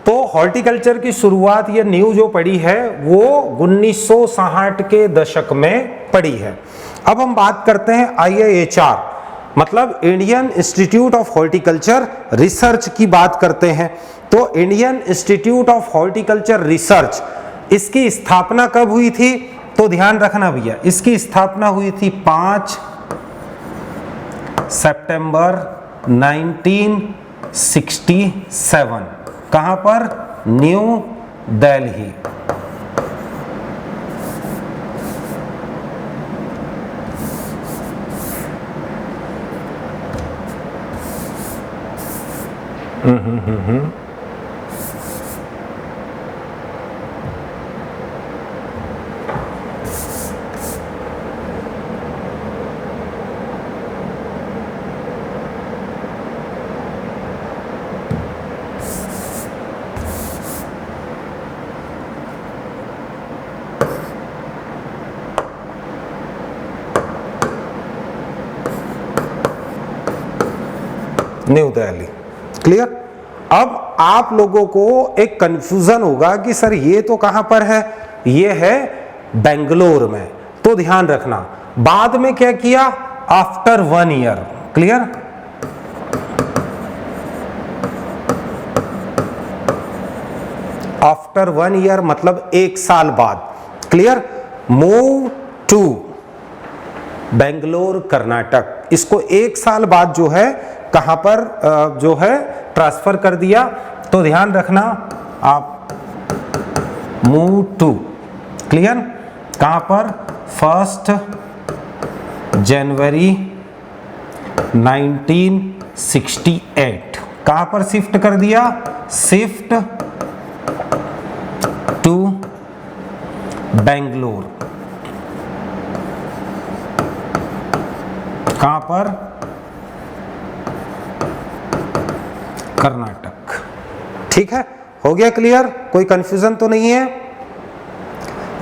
तो हॉर्टिकल्चर की शुरुआत ये नींव जो पड़ी है वो 1960 के दशक में पड़ी है। अब हम बात करते हैं IIHR मतलब Indian institute of horticulture research की बात करते हैं। तो Indian institute of horticulture research, इसकी स्थापना कब हुई थी? तो ध्यान रखना भैया, इसकी स्थापना हुई थी 5 सितंबर 1967। कहां पर? New Delhi. New Delhi. Clear? अब आप लोगों को एक कंफ्यूजन होगा कि सर ये तो कहां पर है? ये है बेंगलोर में। तो ध्यान रखना, बाद में क्या किया? After 1 year. Clear? After 1 year मतलब 1 साल बाद। Clear? Move to Bangalore Karnataka. इसको 1 साल बाद जो है कहां पर जो है ट्रांसफर कर दिया। तो ध्यान रखना आप, मूव टू। क्लियर? कहां पर? 1 जनवरी 1968। कहां पर शिफ्ट कर दिया? Shift to Bangalore. कहां पर? कर्नाटक। ठीक है, हो गया क्लियर? कोई कंफ्यूजन तो नहीं है?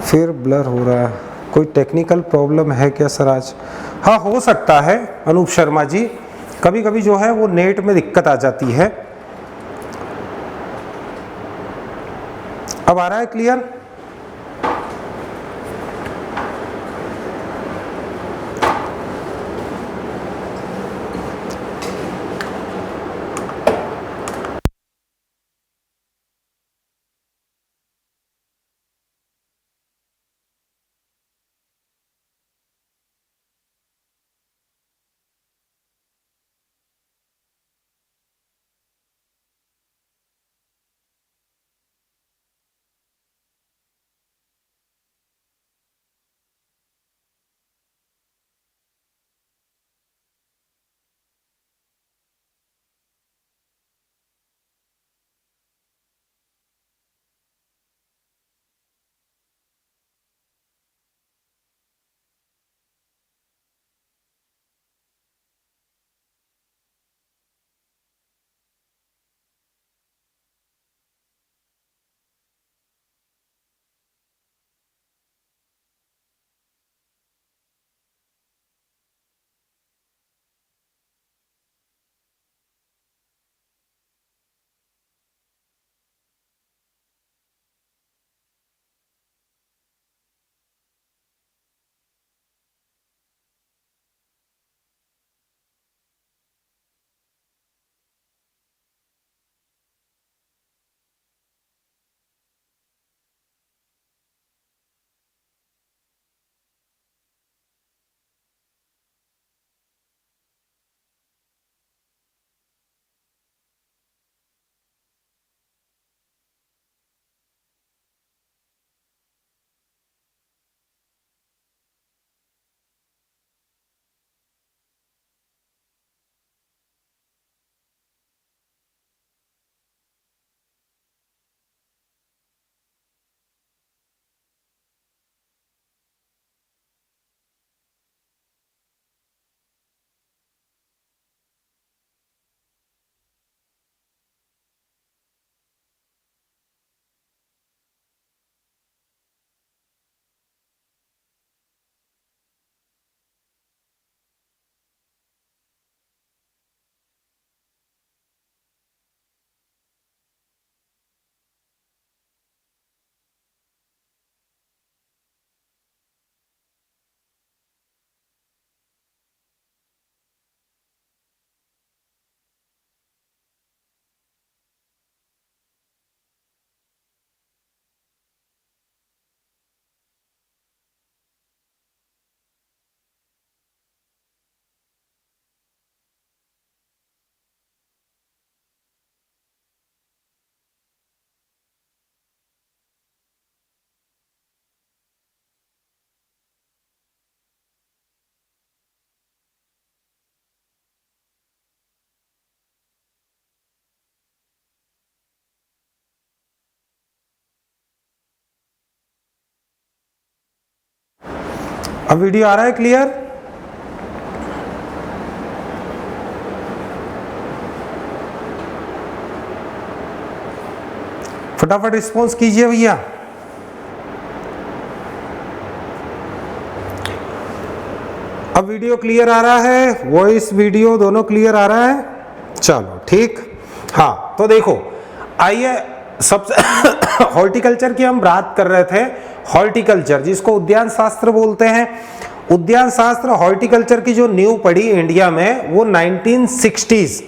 फिर ब्लर हो रहा है, कोई टेक्निकल प्रॉब्लम है क्या सर आज? हाँ हो सकता है अनूप शर्मा जी, कभी कभी जो है वो नेट में दिक्कत आ जाती है। अब आ रहा है क्लियर? अब वीडियो आ रहा है क्लियर? फटाफट रिस्पॉन्स कीजिए भैया। अब वीडियो क्लियर आ रहा है, वॉइस वीडियो दोनों क्लियर आ रहा है? चलो ठीक। हाँ तो देखो, आइए सबसे हॉर्टिकल्चर की हम बात कर रहे थे। हॉर्टिकल्चर जिसको उद्यान शास्त्र बोलते हैं, उद्यान शास्त्र हॉर्टिकल्चर की जो नींव पड़ी इंडिया में वो 1960s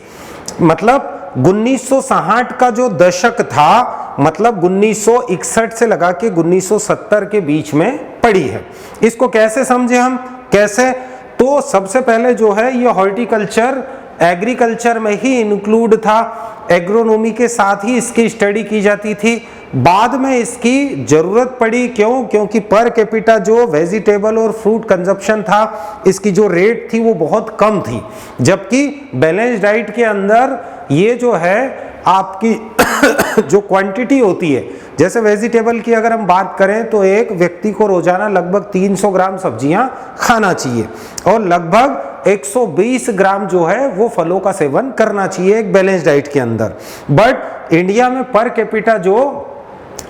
मतलब 1960 का जो दशक था, मतलब 1961 से लगा के 1970 के बीच में पड़ी है। इसको कैसे समझे हम, कैसे? तो सबसे पहले जो है ये हॉर्टिकल्चर एग्रीकल्चर में ही इंक्लूड था, एग्रोनॉमी के साथ ही इसकी स्टडी की जाती थी। बाद में इसकी जरूरत पड़ी, क्यों? क्योंकि पर कैपिटा जो वेजिटेबल और फ्रूट कंजप्शन था, इसकी जो रेट थी वो बहुत कम थी, जबकि बैलेंस डाइट के अंदर ये जो है आपकी जो क्वांटिटी होती है, जैसे वेजिटेबल की अगर हम बात करें तो एक व्यक्ति को रोजाना लगभग 300 ग्राम सब्जियां खाना चाहिए और लगभग 120 ग्राम जो है वो फलों का सेवन करना चाहिए एक बैलेंस डाइट के अंदर। बट इंडिया में पर कैपिटा जो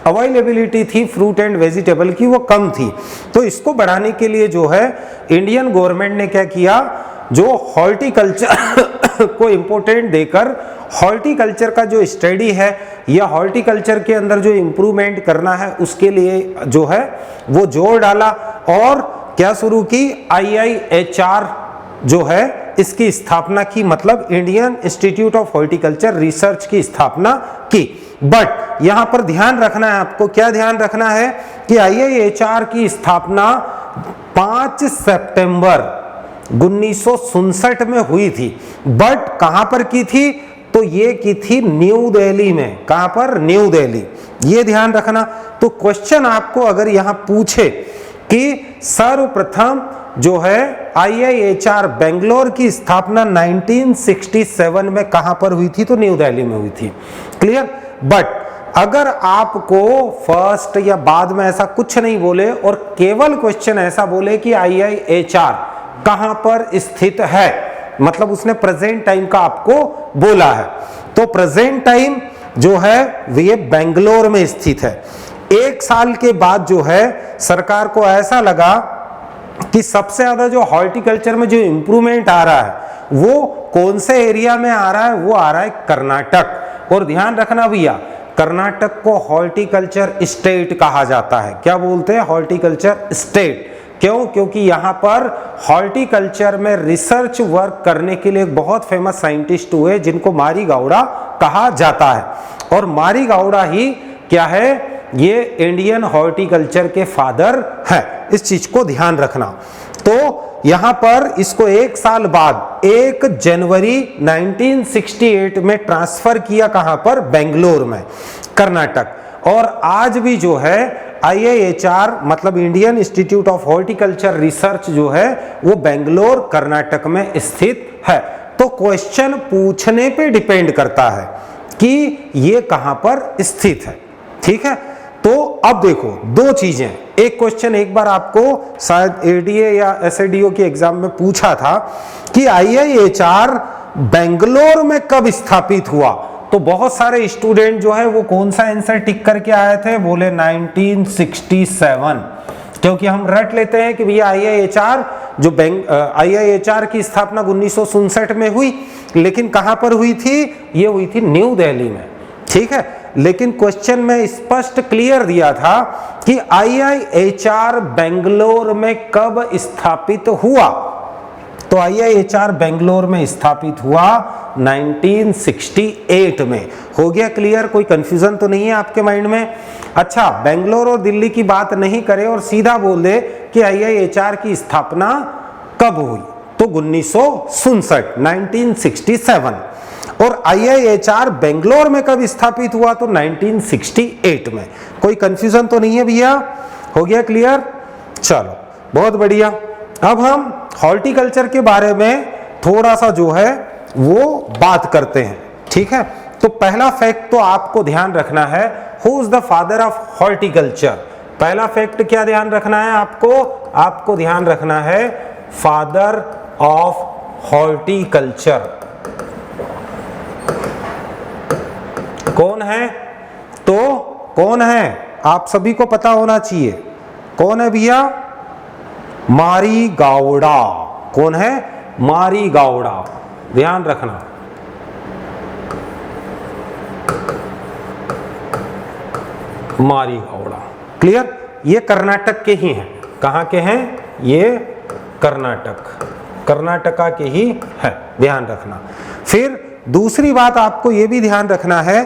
अवेलेबिलिटी थी फ्रूट एंड वेजिटेबल की वो कम थी, तो इसको बढ़ाने के लिए जो है इंडियन गवर्नमेंट ने क्या किया, जो हॉर्टिकल्चर को इम्पोर्टेंट देकर हॉर्टिकल्चर का जो स्टडी है या हॉर्टिकल्चर के अंदर जो इम्प्रूवमेंट करना है उसके लिए जो है वो जोर डाला और क्या शुरू की, IIHR जो है इसकी स्थापना की, मतलब Indian institute of horticulture research की स्थापना की। बट यहां पर ध्यान रखना है आपको, क्या ध्यान रखना है कि IIHR की स्थापना 5 सितंबर 1967 में हुई थी। बट कहां पर की थी, तो ये की थी न्यू दिल्ली में। कहां पर? न्यू दिल्ली, ये ध्यान रखना। तो क्वेश्चन आपको अगर यहां पूछे कि सर्वप्रथम जो है IIHR बेंगलोर की स्थापना 1967 में कहां पर हुई थी, तो न्यू दिल्ली में हुई थी। क्लियर? बट अगर आपको फर्स्ट या बाद में ऐसा कुछ नहीं बोले और केवल क्वेश्चन ऐसा बोले कि IIHR कहां पर स्थित है, मतलब उसने प्रेजेंट टाइम का आपको बोला है, तो प्रेजेंट टाइम जो है ये बेंगलोर में स्थित है। एक साल के बाद जो है सरकार को ऐसा लगा कि सबसे ज्यादा जो हॉर्टिकल्चर में जो इंप्रूवमेंट आ रहा है वो कौन से एरिया में आ रहा है, वो आ रहा है कर्नाटक। और ध्यान रखना भैया, कर्नाटक को हॉर्टिकल्चर स्टेट कहा जाता है। क्या बोलते हैं? Horticulture state. क्यों? क्योंकि यहाँ पर हॉर्टिकल्चर में रिसर्च वर्क करने के लिए एक बहुत फेमस साइंटिस्ट हुए जिनको मारी गौड़ा कहा जाता है, और मारी गौड़ा ही क्या है, ये इंडियन हॉर्टिकल्चर के फादर हैं। इस चीज को ध्यान रखना। तो यहां पर इसको एक साल बाद 1 जनवरी 1968 में ट्रांसफर किया, कहां पर? बेंगलोर में, कर्नाटक। और आज भी जो है IIHR मतलब Indian institute of horticulture research जो है वो बेंगलोर कर्नाटक में स्थित है। तो क्वेश्चन पूछने पे डिपेंड करता है कि ये कहां पर स्थित है। ठीक है? तो अब देखो दो चीजें, एक क्वेश्चन एक बार आपको शायद ADA या SADO के एग्जाम में पूछा था कि IIHR बेंगलोर में कब स्थापित हुआ, तो बहुत सारे स्टूडेंट जो है वो कौन सा आंसर टिक करके आए थे, बोले 1967, क्योंकि हम रट लेते हैं कि भैया IIHR की स्थापना 1967 में हुई, लेकिन कहां पर हुई थी? ये हुई थी न्यू दिल्ली में। ठीक है? लेकिन क्वेश्चन में स्पष्ट क्लियर दिया था कि IIHR बेंगलोर में कब स्थापित हुआ, तो IIHR बेंगलोर में स्थापित हुआ 1968 में। हो गया क्लियर? कोई कंफ्यूजन तो नहीं है आपके माइंड में? अच्छा, बेंगलोर और दिल्ली की बात नहीं करें और सीधा बोल दे कि IIHR की स्थापना कब हुई, तो 1967 1967। और IIHR बेंगलोर में कब स्थापित हुआ, तो 1968 में। कोई कंफ्यूजन तो नहीं है भैया? हो गया क्लियर? चलो बहुत बढ़िया। अब हम हॉर्टिकल्चर के बारे में थोड़ा सा जो है वो बात करते हैं। ठीक है? तो पहला फैक्ट तो आपको ध्यान रखना है, who is the father of horticulture. पहला फैक्ट क्या ध्यान रखना है आपको आपको ध्यान रखना है फादर ऑफ हॉर्टिकल्चर कौन है? तो कौन है आप सभी को पता होना चाहिए, कौन है भैया? मारी गावड़ा। कौन है? मारी गावड़ा, ध्यान रखना। मारी गावड़ा, क्लियर? ये कर्नाटक के ही हैं। कहां के हैं? ये कर्नाटका के ही है, ध्यान रखना। फिर दूसरी बात आपको ये भी ध्यान रखना है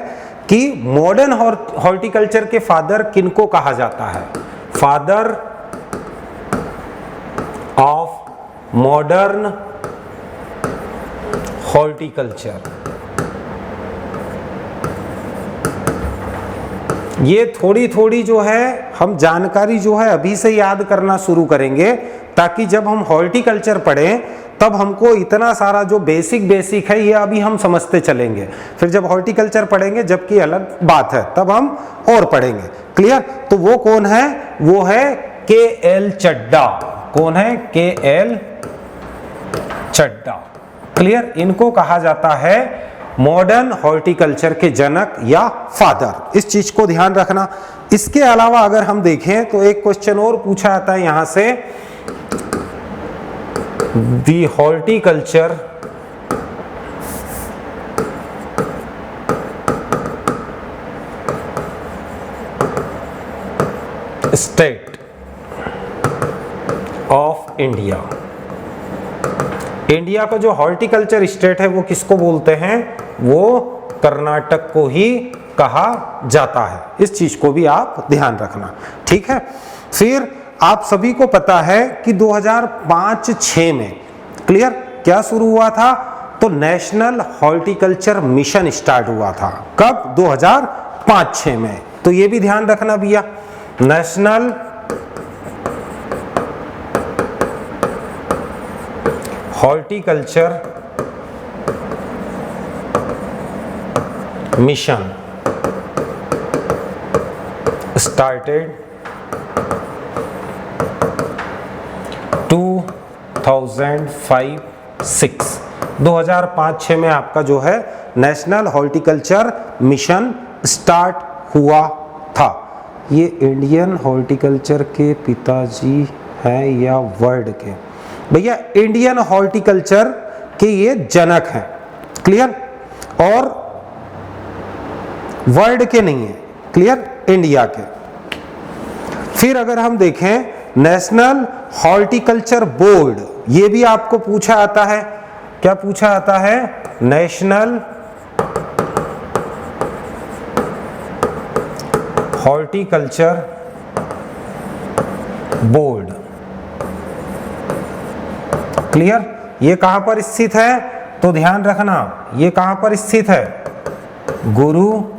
कि मॉडर्न हॉर्टिकल्चर के फादर किनको कहा जाता है? Father of modern horticulture. ये थोड़ी थोड़ी जो है हम जानकारी जो है अभी से याद करना शुरू करेंगे, ताकि जब हम हॉर्टिकल्चर पढ़ें तब हमको इतना सारा जो बेसिक है ये अभी हम समझते चलेंगे। फिर जब हॉर्टिकल्चर पढ़ेंगे जबकि अलग बात है, तब हम और पढ़ेंगे, क्लियर? तो वो कौन है? वो है के.एल. चड्डा। कौन है? के.एल. चड्डा, क्लियर? इनको कहा जाता है मॉडर्न हॉर्टिकल्चर के जनक या फादर। इस चीज को ध्यान रखना। इसके अलावा अगर हम देखें तो एक क्वेश्चन और पूछा जाता है यहां से, the horticulture state of India. India का जो हॉर्टिकल्चर स्टेट है वो किसको बोलते हैं? वो कर्नाटक को ही कहा जाता है। इस चीज को भी आप ध्यान रखना, ठीक है? फिर आप सभी को पता है कि 2005-6 में, क्लियर, क्या शुरू हुआ था? तो नेशनल हॉर्टिकल्चर मिशन स्टार्ट हुआ था। कब? 2005-6 में। तो ये भी ध्यान रखना भैया, नेशनल हॉर्टिकल्चर मिशन started 2005-6 में आपका जो है नेशनल हॉर्टिकल्चर मिशन स्टार्ट हुआ था। ये इंडियन हॉर्टिकल्चर के पिताजी हैं या वर्ल्ड के? भैया इंडियन हॉर्टिकल्चर के ये जनक हैं, क्लियर? और वर्ल्ड के नहीं है, क्लियर? इंडिया के। फिर अगर हम देखें नेशनल हॉर्टिकल्चर बोर्ड, ये भी आपको पूछा आता है। क्या पूछा आता है? National horticulture board, clear? ये कहां पर स्थित है? तो ध्यान रखना, ये कहां पर स्थित है? गुरुग्राम,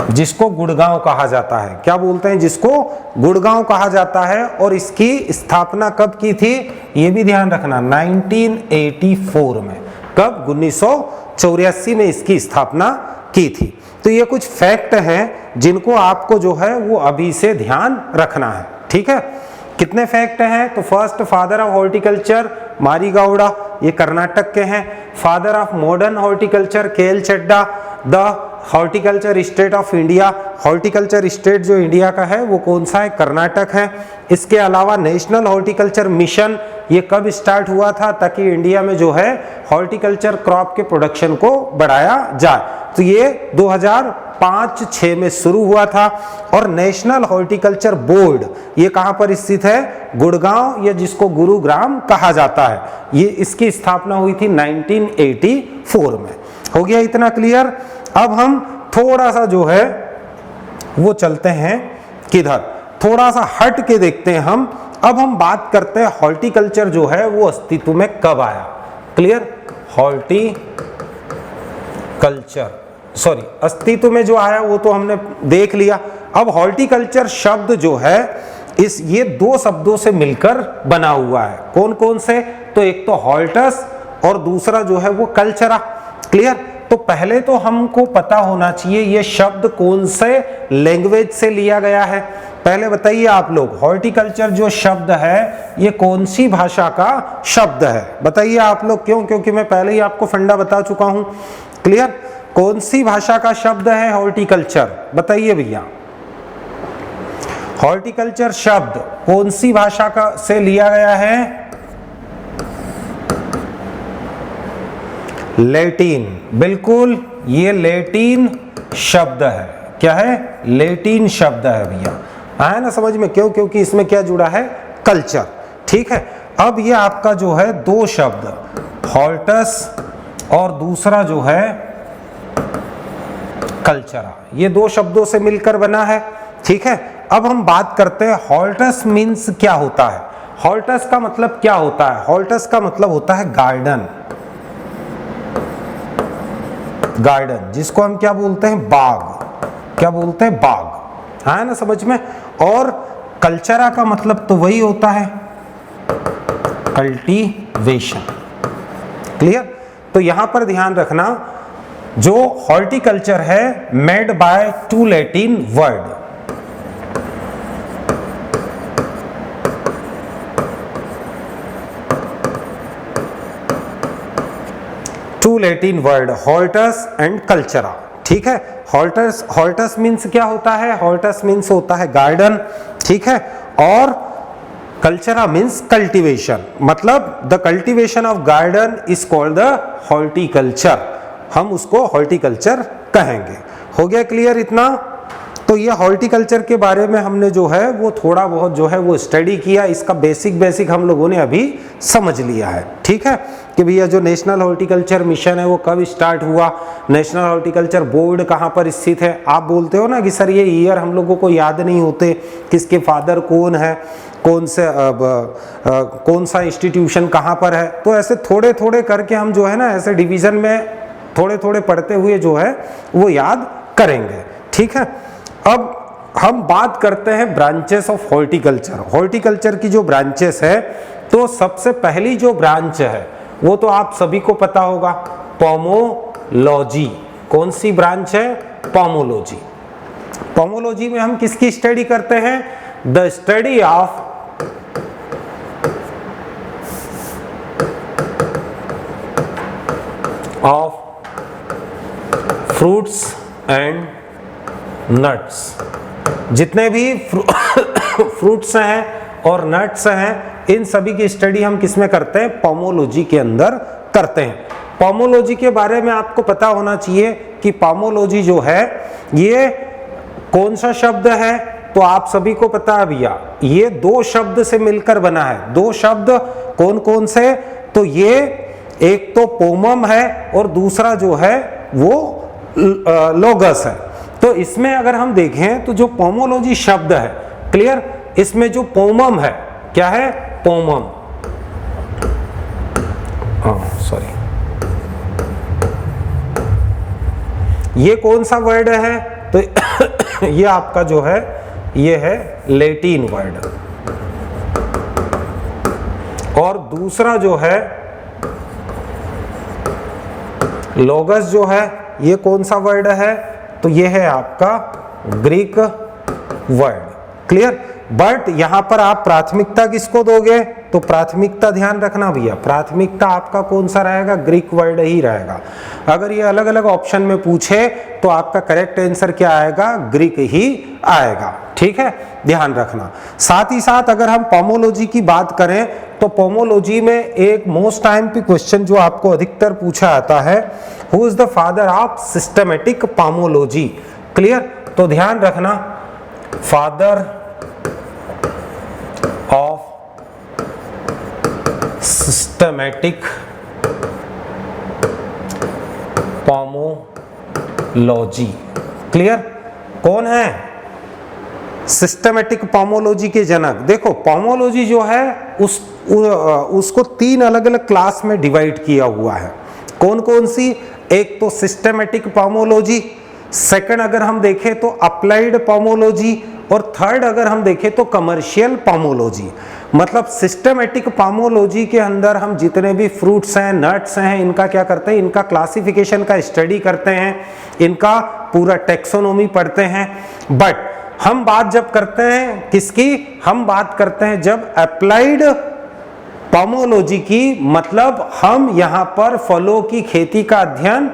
जिसको गुड़गांव कहा जाता है। क्या बोलते हैं? जिसको गुड़गांव कहा जाता है। और इसकी स्थापना कब की थी? ये भी ध्यान रखना, 1984 में। कब? 1984 में इसकी स्थापना की थी। तो ये कुछ फैक्ट हैं जिनको आपको जो है वो अभी से ध्यान रखना है, ठीक है? कितने फैक्ट हैं? तो फर्स्ट, फादर ऑफ हॉर्टिकल्चर मारी गावड़ा, ये कर्नाटक के हैं। Father of modern horticulture K L. Chadha. The horticulture state of India, horticulture state जो इंडिया का है वो कौन सा है? कर्नाटक है। इसके अलावा नेशनल हॉर्टिकल्चर मिशन, ये कब स्टार्ट हुआ था? ताकि इंडिया में जो है हॉर्टिकल्चर क्रॉप के प्रोडक्शन को बढ़ाया जाए। तो ये 2005-6 में शुरू हुआ था। और नेशनल हॉर्टिकल्चर बोर्ड ये कहां पर स्थित है? गुड़गांव, या जिसको गुरुग्राम कहा जाता है। ये इसकी स्थापना हुई थी 1984 में। हो गया इतना क्लियर? अब हम थोड़ा सा जो है वो चलते हैं किधर, थोड़ा सा हट के देखते हैं हम। अब हम बात करते हैं हॉर्टिकल्चर जो है वो अस्तित्व में कब आया। क्लियर? हॉर्टिकल्चर, सॉरी, अस्तित्व में जो आया वो तो हमने देख लिया। अब हॉर्टिकल्चर शब्द जो है ये दो शब्दों से मिलकर बना हुआ है। कौन कौन से? तो एक तो हॉर्टस और दूसरा जो है वो कल्चरा। क्लियर? तो पहले तो हमको पता होना चाहिए ये शब्द कौन से लैंग्वेज से लिया गया है। पहले बताइए आप लोग, हॉर्टिकल्चर जो शब्द है ये कौन सी भाषा का शब्द है? बताइए आप लोग। क्यों? क्योंकि मैं पहले ही आपको फंडा बता चुका हूं। क्लियर? कौन सी भाषा का शब्द है हॉर्टिकल्चर? बताइए भैया। हॉर्टिकल्चर शब्द कौन सी भाषा का से लिया गया है? लैटिन। बिल्कुल, ये लैटिन शब्द है। क्या है? लैटिन शब्द है भैया। आया ना समझ में? क्यों? क्योंकि इसमें क्या जुड़ा है? कल्चर। ठीक है। अब ये आपका जो है दो शब्द, हॉर्टस और दूसरा जो है कल्चरा, ये दो शब्दों से मिलकर बना है। ठीक है। अब हम बात करते हैं हॉर्टस मीन्स क्या होता है। हॉर्टस का मतलब क्या होता है? हॉर्टस का मतलब होता है गार्डन। गार्डन, जिसको हम क्या बोलते हैं? बाग। क्या बोलते हैं? बाग। है ना समझ में? और कल्चरा का मतलब तो वही होता है, कल्टीवेशन। क्लियर? तो यहां पर ध्यान रखना, जो हॉर्टिकल्चर है made by two Latin word. Two Latin word, hortus and cultura. ठीक है। हॉर्टस मीन्स क्या होता है? हॉर्टस मीन्स होता है गार्डन। ठीक है। और कल्चरा मीन्स कल्टीवेशन, मतलब the cultivation of garden is called the horticulture. हम उसको हॉर्टिकल्चर कहेंगे। हो गया क्लियर इतना? तो ये हॉर्टिकल्चर के बारे में हमने जो है वो थोड़ा बहुत जो है वो स्टडी किया। इसका बेसिक हम लोगों ने अभी समझ लिया है। ठीक है, कि भैया जो नेशनल हॉर्टिकल्चर मिशन है वो कब स्टार्ट हुआ, नेशनल हॉर्टिकल्चर बोर्ड कहाँ पर स्थित है। आप बोलते हो ना कि सर ये ईयर हम लोगों को याद नहीं होते, किसके फादर कौन है, कौन सा इंस्टीट्यूशन कहाँ पर है। तो ऐसे थोड़े थोड़े करके हम जो है ना ऐसे डिवीजन में थोड़े थोड़े पढ़ते हुए जो है वो याद करेंगे। ठीक है। अब हम बात करते हैं ब्रांचेस ऑफ हॉर्टिकल्चर। हॉर्टिकल्चर की जो ब्रांचेस है, तो सबसे पहली जो ब्रांच है वो तो आप सभी को पता होगा, पोमोलॉजी। कौन सी ब्रांच है? पोमोलॉजी। पोमोलॉजी में हम किसकी स्टडी करते हैं? The study of fruits and nuts. जितने भी फ्रूट्स हैं और नट्स हैं, इन सभी की स्टडी हम किस में करते हैं? पोमोलॉजी के अंदर करते हैं। पोमोलॉजी के बारे में आपको पता होना चाहिए कि पोमोलॉजी जो है ये कौन सा शब्द है? तो आप सभी को पता है भैया, ये दो शब्द से मिलकर बना है। दो शब्द कौन कौन से? तो ये एक तो पोमम है और दूसरा जो है वो लोगस है। तो इसमें अगर हम देखें तो जो पोमोलॉजी शब्द है, क्लियर, इसमें जो पोमम है, क्या है? पोमम, सॉरी, ये कौन सा वर्ड है? तो ये आपका जो है ये है लैटिन वर्ड। और दूसरा जो है लोगस जो है, ये कौन सा वर्ड है? तो ये है आपका ग्रीक वर्ड। क्लियर? बट यहां पर आप प्राथमिकता किसको दोगे? तो प्राथमिकता ध्यान रखना भैया, प्राथमिकता आपका कौन सा रहेगा? ग्रीक वर्ड ही रहेगा। अगर ये अलग अलग ऑप्शन में पूछे तो आपका करेक्ट आंसर क्या आएगा? ग्रीक ही आएगा। ठीक है, ध्यान रखना। साथ ही साथ अगर हम पोमोलॉजी की बात करें तो पोमोलॉजी में एक मोस्ट टाइम पे क्वेश्चन जो आपको अधिकतर पूछा आता है, who is the father of systematic pomology. Clear? तो ध्यान रखना, father of systematic pomology. Clear? कौन है सिस्टमेटिक पोमोलॉजी के जनक? देखो, पोमोलॉजी जो है उसको तीन अलग अलग क्लास में डिवाइड किया हुआ है। कौन कौन सी? एक तो सिस्टमेटिक पोमोलॉजी, सेकंड अगर हम देखें तो अप्लाइड पोमोलॉजी, और थर्ड अगर हम देखें तो कमर्शियल पोमोलॉजी। मतलब सिस्टमेटिक पोमोलॉजी के अंदर हम जितने भी फ्रूट्स हैं, नट्स हैं, इनका क्या करते हैं? इनका क्लासिफिकेशन का स्टडी करते हैं, इनका पूरा टेक्सोनोमी पढ़ते हैं। बट हम बात जब करते हैं किसकी, हम बात करते हैं जब अप्लाइड पोमोलॉजी की, मतलब हम यहां पर फलों की खेती का अध्ययन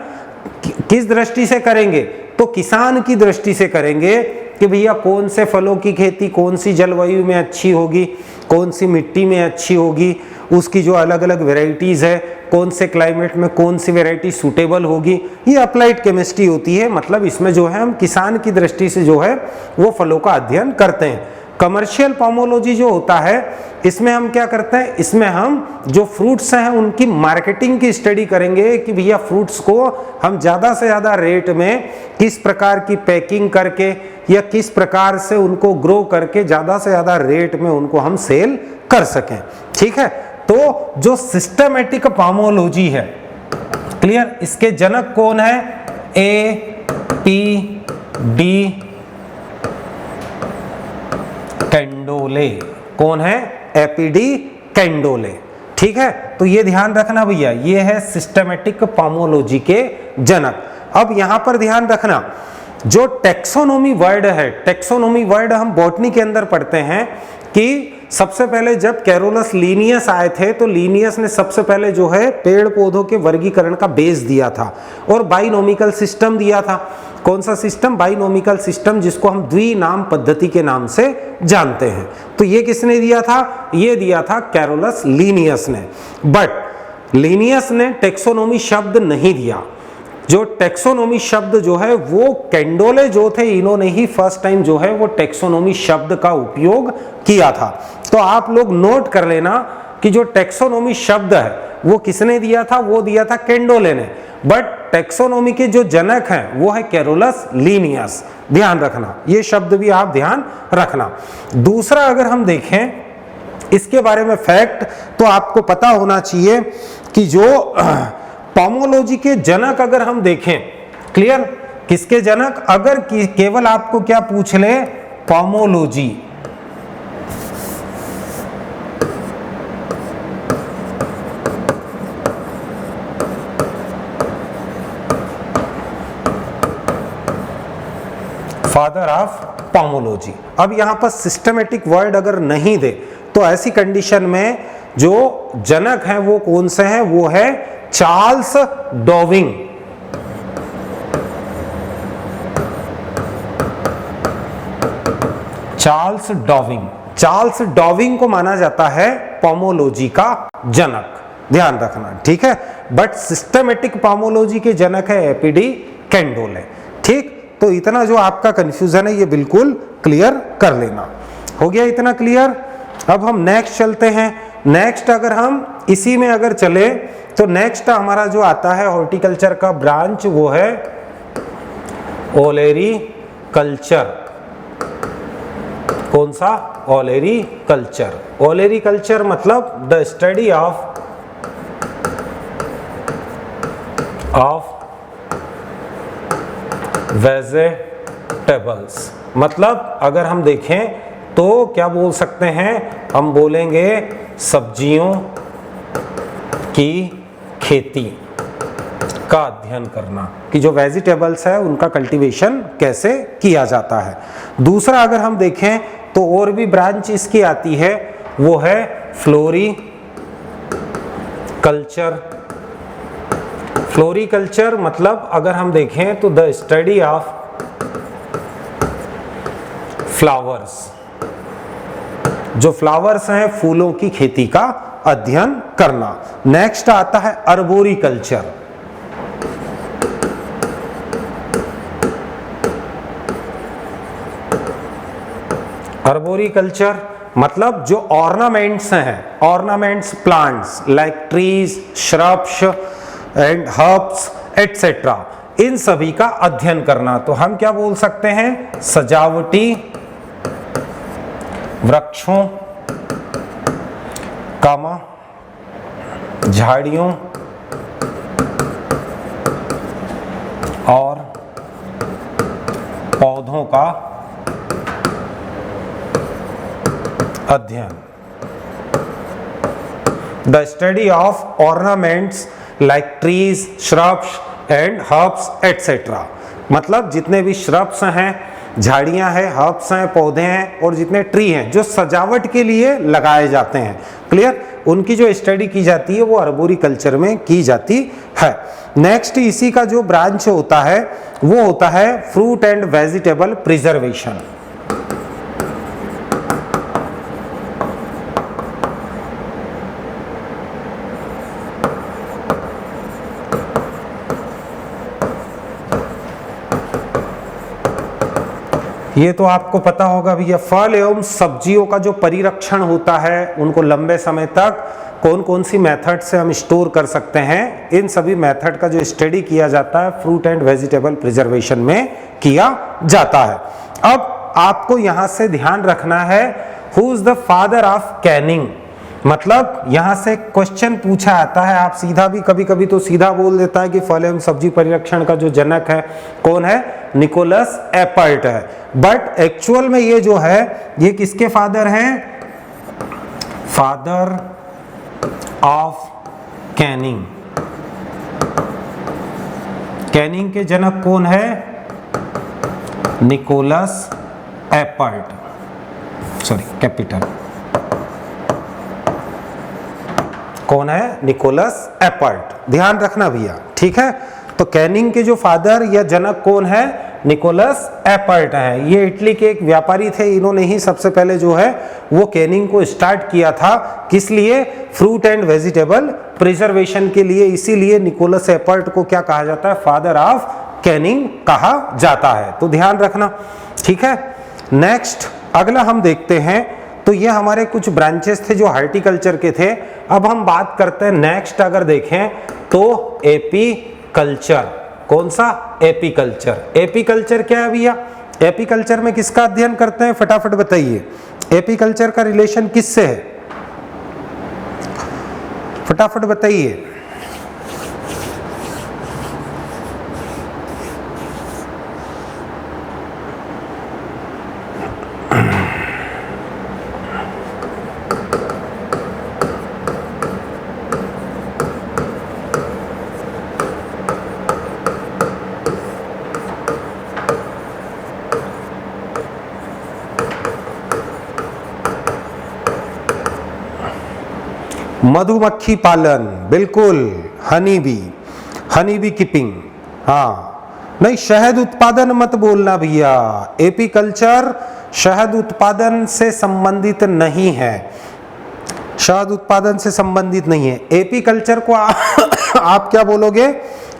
किस दृष्टि से करेंगे, तो किसान की दृष्टि से करेंगे कि भैया कौन से फलों की खेती कौन सी जलवायु में अच्छी होगी, कौन सी मिट्टी में अच्छी होगी, उसकी जो अलग अलग वेराइटीज है, कौन से क्लाइमेट में कौन सी वेराइटी सूटेबल होगी, ये अप्लाइड केमिस्ट्री होती है। मतलब इसमें जो है हम किसान की दृष्टि से जो है वो फलों का अध्ययन करते हैं। कमर्शियल पोमोलॉजी जो होता है इसमें हम क्या करते हैं, इसमें हम जो फ्रूट्स हैं उनकी मार्केटिंग की स्टडी करेंगे कि भैया फ्रूट्स को हम ज़्यादा से ज़्यादा रेट में किस प्रकार की पैकिंग करके या किस प्रकार से उनको ग्रो करके ज़्यादा से ज़्यादा रेट में उनको हम सेल कर सकें। ठीक है, तो जो सिस्टमेटिक पोमोलॉजी है, क्लियर, इसके जनक कौन है, A.P.D. कैंडोले। कौन है, A.P.D. कैंडोले। ठीक है, तो ये ध्यान रखना भैया, ये है सिस्टमेटिक पोमोलॉजी के जनक। अब यहां पर ध्यान रखना, जो टेक्सोनोमी वर्ड है, टेक्सोनोमी वर्ड हम बॉटनी के अंदर पढ़ते हैं कि सबसे पहले जब कैरोलस लीनियस आए थे तो लीनियस ने सबसे पहले जो है पेड़ पौधों के वर्गीकरण का बेस दिया था और बाइनोमिकल सिस्टम दिया था। कौन सा सिस्टम, बाइनोमिकल सिस्टम, जिसको हम द्विनाम पद्धति के नाम से जानते हैं। तो ये किसने दिया था, ये दिया था कैरोलस लीनियस ने। बट लीनियस ने टेक्सोनोमी शब्द नहीं दिया। जो टेक्सोनोमी शब्द जो है वो कैंडोले जो थे, इन्होंने ही फर्स्ट टाइम जो है वो टेक्सोनोमी शब्द का उपयोग किया था। तो आप लोग नोट कर लेना कि जो टेक्सोनोमी शब्द है वो किसने दिया था, वो दिया था कैंडोले ने। बट टेक्सोनोमी के जो जनक हैं वो है कैरोलस लीनियस। ध्यान रखना, ये शब्द भी आप ध्यान रखना। दूसरा अगर हम देखें इसके बारे में फैक्ट, तो आपको पता होना चाहिए कि जो पोमोलॉजी के जनक अगर हम देखें, क्लियर, किसके जनक, अगर केवल आपको क्या पूछ ले, पोमोलॉजी, फादर ऑफ पोमोलॉजी। अब यहां पर सिस्टमेटिक वर्ड अगर नहीं दे तो ऐसी कंडीशन में जो जनक हैं वो कौन से हैं, वो है Charles Darwin. Charles Darwin, Charles Darwin को माना जाता है पोमोलॉजी का जनक। ध्यान रखना, ठीक है। बट सिस्टमेटिक पोमोलॉजी के जनक है A.P.D. कैंडोले। ठीक, तो इतना जो आपका कंफ्यूजन है ये बिल्कुल क्लियर कर लेना। हो गया इतना क्लियर। अब हम नेक्स्ट चलते हैं। नेक्स्ट अगर हम इसी में अगर चले तो नेक्स्ट हमारा जो आता है हॉर्टिकल्चर का ब्रांच वो है ओलेरी कल्चर। कौन सा, ओलेरी कल्चर। ओलेरी कल्चर मतलब द स्टडी ऑफ वेजिटेबल्स। मतलब अगर हम देखें तो क्या बोल सकते हैं, हम बोलेंगे सब्जियों की खेती का अध्ययन करना, कि जो वेजिटेबल्स है उनका कल्टीवेशन कैसे किया जाता है। दूसरा अगर हम देखें तो और भी ब्रांच इसकी आती है, वो है फ्लोरी कल्चर। फ्लोरिकल्चर मतलब अगर हम देखें तो द स्टडी ऑफ फ्लावर्स। जो फ्लावर्स हैं, फूलों की खेती का अध्ययन करना। नेक्स्ट आता है अर्बोरिकल्चर। अर्बोरिकल्चर मतलब जो ऑर्नामेंट्स हैं, ornaments plants like trees, shrubs and herbs etcetera, इन सभी का अध्ययन करना। तो हम क्या बोल सकते हैं, सजावटी वृक्षों, कामा झाड़ियों और पौधों का अध्ययन। The study of ornaments like trees, shrubs and herbs etcetera. मतलब जितने भी श्रब्स हैं, झाड़ियां हैं, हर्ब्स हैं, पौधे हैं और जितने ट्री हैं जो सजावट के लिए लगाए जाते हैं, क्लियर, उनकी जो स्टडी की जाती है वो आर्बोरिकल्चर में की जाती है। नेक्स्ट इसी का जो ब्रांच होता है वो होता है फ्रूट एंड वेजिटेबल प्रिजर्वेशन। ये तो आपको पता होगा भैया, फल एवं सब्जियों का जो परिरक्षण होता है, उनको लंबे समय तक कौन कौन सी मेथड से हम स्टोर कर सकते हैं, इन सभी मेथड का जो स्टडी किया जाता है फ्रूट एंड वेजिटेबल प्रिजर्वेशन में किया जाता है। अब आपको यहां से ध्यान रखना है, who is the father of Canning, मतलब यहां से क्वेश्चन पूछा आता है, आप सीधा भी कभी कभी तो सीधा बोल देता है कि फल एवं सब्जी परिरक्षण का जो जनक है कौन है, निकोलस एपर्ट है, बट एक्चुअल में ये जो है ये किसके फादर हैं, फादर ऑफ कैनिंग। कैनिंग के जनक कौन है, निकोलस एपर्ट, सॉरी कैपिटल, कौन है, निकोलस एपर्ट, ध्यान रखना भैया, ठीक है। तो कैनिंग के जो फादर या जनक कौन है, निकोलस एपर्ट है। ये इटली के एक व्यापारी थे, इन्होंने ही सबसे पहले जो है वो कैनिंग को स्टार्ट किया था, किस लिए, फ्रूट एंड वेजिटेबल प्रिजर्वेशन के लिए, इसीलिए निकोलस एपर्ट को क्या कहा जाता है, फादर ऑफ कैनिंग कहा जाता है, तो ध्यान रखना, ठीक है। नेक्स्ट अगला हम देखते हैं, तो ये हमारे कुछ ब्रांचेस थे जो हार्टिकल्चर के थे। अब हम बात करते हैं नेक्स्ट, अगर देखें तो एपीकल्चर, कौन सा, एपीकल्चर। एपीकल्चर क्या है भैया, एपीकल्चर में किसका अध्ययन करते हैं, फटाफट बताइए, एपीकल्चर का रिलेशन किससे है, फटाफट बताइए। मधुमक्खी पालन, बिल्कुल, हनी बी कीपिंग, हाँ नहीं, शहद उत्पादन मत बोलना भैया, एपीकल्चर शहद उत्पादन से संबंधित नहीं है, शहद उत्पादन से संबंधित नहीं है। एपीकल्चर को आप क्या बोलोगे,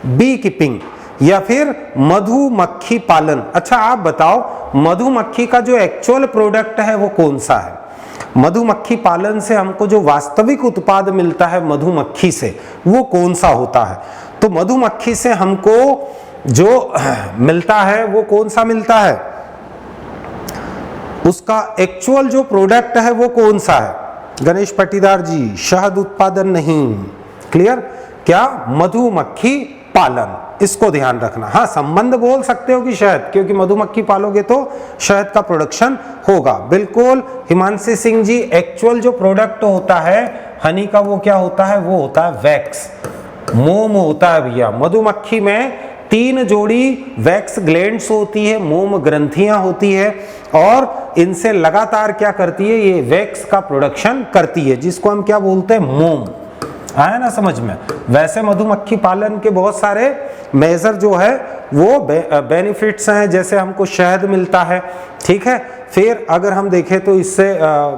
बी कीपिंग या फिर मधुमक्खी पालन। अच्छा आप बताओ, मधुमक्खी का जो एक्चुअल प्रोडक्ट है वो कौन सा है, मधुमक्खी पालन से हमको जो वास्तविक उत्पाद मिलता है मधुमक्खी से वो कौन सा होता है, तो मधुमक्खी से हमको जो मिलता है वो कौन सा मिलता है, उसका एक्चुअल जो प्रोडक्ट है वो कौन सा है, गणेश पटीदार जी, शहद उत्पादन नहीं, क्लियर, क्या, मधुमक्खी पालन, इसको ध्यान रखना। हाँ संबंध बोल सकते हो कि शहद, क्योंकि मधुमक्खी पालोगे तो शहद का प्रोडक्शन होगा, बिल्कुल हिमांशी सिंह जी, एक्चुअल जो प्रोडक्ट होता है हनी का वो क्या होता है, वो होता है वैक्स, मोम होता है भैया। मधुमक्खी में 3 जोड़ी वैक्स ग्लैंड्स होती है, मोम ग्रंथियां होती है, और इनसे लगातार क्या करती है, ये वैक्स का प्रोडक्शन करती है, जिसको हम क्या बोलते हैं, मोम, आया ना समझ में। वैसे मधुमक्खी पालन के बहुत सारे मेजर जो है वो बेनिफिट्स हैं, जैसे हमको शहद मिलता है, ठीक है, फिर अगर हम देखें तो इससे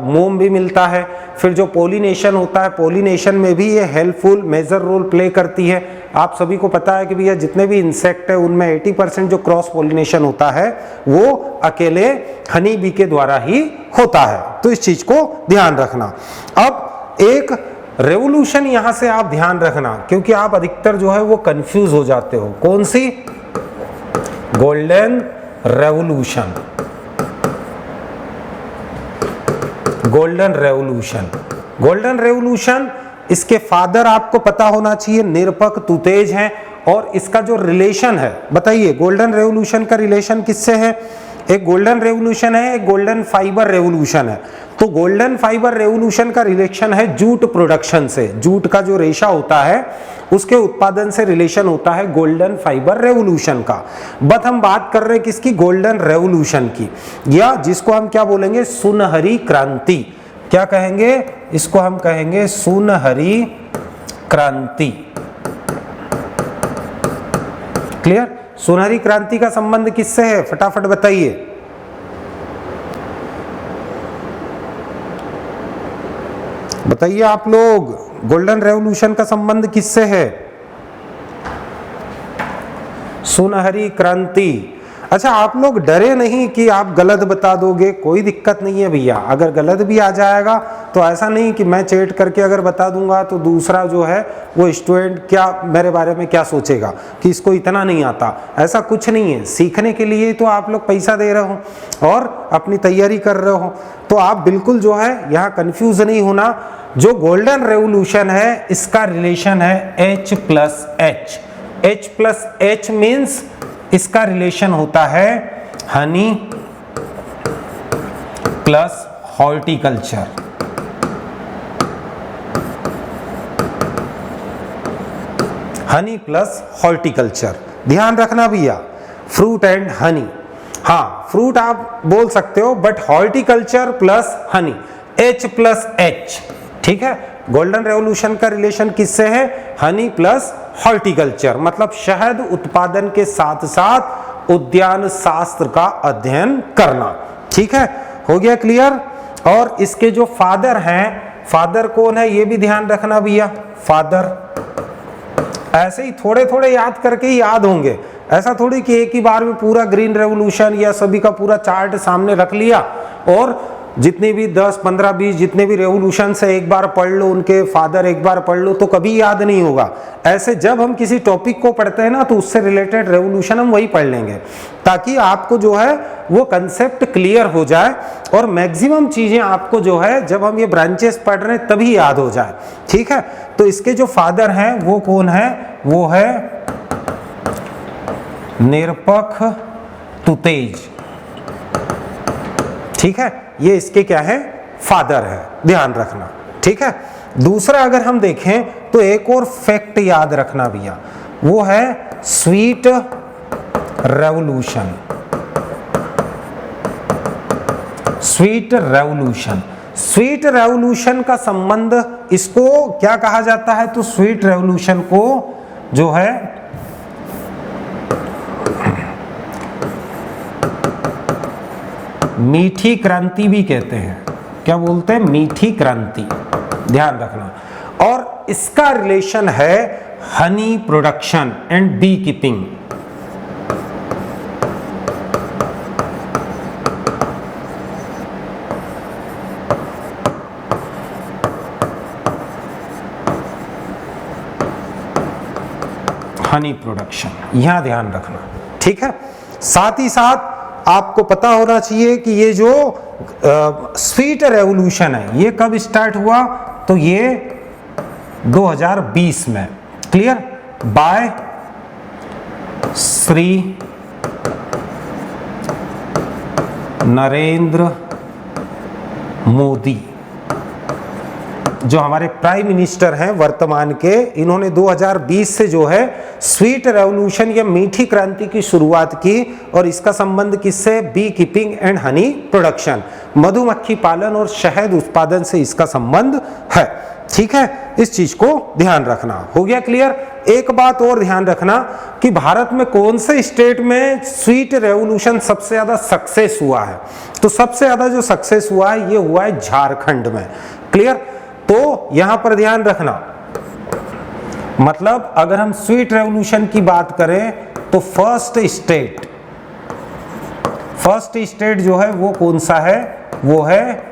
मोम भी मिलता है, फिर जो पोलिनेशन होता है, पोलिनेशन में भी ये हेल्पफुल मेजर रोल प्ले करती है। आप सभी को पता है कि भैया जितने भी इंसेक्ट है उनमें 80% जो क्रॉस पोलिनेशन होता है वो अकेले हनी बी के द्वारा ही होता है, तो इस चीज को ध्यान रखना। अब एक रेवोल्यूशन यहां से आप ध्यान रखना, क्योंकि आप अधिकतर जो है वो कंफ्यूज हो जाते हो, कौन सी, golden revolution, golden revolution, golden revolution, इसके फादर आपको पता होना चाहिए, निरपक तुतेज हैं, और इसका जो रिलेशन है बताइए, गोल्डन रेवोल्यूशन का रिलेशन किससे है, एक गोल्डन रेवोल्यूशन है, एक गोल्डन फाइबर रेवोल्यूशन है। तो गोल्डन फाइबर रेवोल्यूशन का रिलेशन है जूट प्रोडक्शन से, जूट का जो रेशा होता है उसके उत्पादन से रिलेशन होता है गोल्डन फाइबर रेवोल्यूशन का। बट हम बात कर रहे हैं किसकी, गोल्डन रेवोल्यूशन की, या जिसको हम क्या बोलेंगे, सुनहरी क्रांति। क्या कहेंगे इसको, हम कहेंगे सुनहरी क्रांति। क्लियर? सुनहरी क्रांति का संबंध किससे है, फटाफट बताइए। बताइए आप लोग, गोल्डन रेवोल्यूशन का संबंध किससे है? सुनहरी क्रांति। अच्छा, आप लोग डरे नहीं कि आप गलत बता दोगे, कोई दिक्कत नहीं है भैया। अगर गलत भी आ जाएगा तो ऐसा नहीं कि मैं चेट करके अगर बता दूंगा तो दूसरा जो है वो स्टूडेंट क्या मेरे बारे में क्या सोचेगा कि इसको इतना नहीं आता। ऐसा कुछ नहीं है, सीखने के लिए तो आप लोग पैसा दे रहे हो और अपनी तैयारी कर रहे हो, तो आप बिल्कुल जो है यहाँ कंफ्यूज नहीं होना। जो गोल्डन रेवोल्यूशन है इसका रिलेशन है H+H। H+H मीन्स इसका रिलेशन होता है Honey plus horticulture. Honey plus horticulture, ध्यान रखना भैया, फ्रूट एंड हनी। हाँ, फ्रूट आप बोल सकते हो but horticulture plus Honey, H+H। ठीक है, गोल्डन रेवोल्यूशन का रिलेशन किससे है, हनी प्लस हॉर्टिकल्चर, मतलब शहद उत्पादन के साथ साथ उद्यान शास्त्र का अध्ययन करना। ठीक है, हो गया क्लियर? और इसके जो फादर हैं, फादर कौन है ये भी ध्यान रखना भैया। फादर ऐसे ही थोड़े थोड़े याद करके ही याद होंगे, ऐसा थोड़ी कि एक ही बार में पूरा ग्रीन रेवोल्यूशन या सभी का पूरा चार्ट सामने रख लिया और जितने भी 10, 15, 20 जितने भी रेवोल्यूशन से एक बार पढ़ लो, उनके फादर एक बार पढ़ लो तो कभी याद नहीं होगा। ऐसे जब हम किसी टॉपिक को पढ़ते हैं ना तो उससे रिलेटेड रेवोल्यूशन हम वही पढ़ लेंगे ताकि आपको जो है वो कंसेप्ट क्लियर हो जाए और मैक्सिमम चीजें आपको जो है जब हम ये ब्रांचेस पढ़ रहे हैं तभी याद हो जाए। ठीक है, तो इसके जो फादर हैं वो कौन है, वो है निरपक्ष तुतेज। ठीक है, ये इसके क्या है, फादर है, ध्यान रखना। ठीक है, दूसरा अगर हम देखें तो एक और फैक्ट याद रखना भैया, वो है sweet revolution. Sweet revolution, sweet revolution का संबंध इसको क्या कहा जाता है, तो स्वीट रेवोल्यूशन को जो है मीठी क्रांति भी कहते हैं। क्या बोलते हैं, मीठी क्रांति, ध्यान रखना। और इसका रिलेशन है honey production and bee keeping. Honey production, यहां ध्यान रखना। ठीक है, साथ ही साथ आपको पता होना चाहिए कि ये जो स्वीट रेवोल्यूशन है ये कब स्टार्ट हुआ, तो ये 2020 में। क्लियर? बाय श्री नरेंद्र मोदी, जो हमारे प्राइम मिनिस्टर हैं वर्तमान के, इन्होंने 2020 से जो है स्वीट रेवोल्यूशन या मीठी क्रांति की शुरुआत की। और इसका संबंध किससे, bee keeping and honey production, मधुमक्खी पालन और शहद उत्पादन से इसका संबंध है। ठीक है, इस चीज को ध्यान रखना। हो गया क्लियर? एक बात और ध्यान रखना कि भारत में कौन से स्टेट में स्वीट रेवोल्यूशन सबसे ज्यादा सक्सेस हुआ है, तो सबसे ज्यादा जो सक्सेस हुआ है ये हुआ है झारखंड में। क्लियर? तो यहां पर ध्यान रखना, मतलब अगर हम स्वीट रेवोल्यूशन की बात करें तो फर्स्ट स्टेट जो है वो कौन सा है, वो है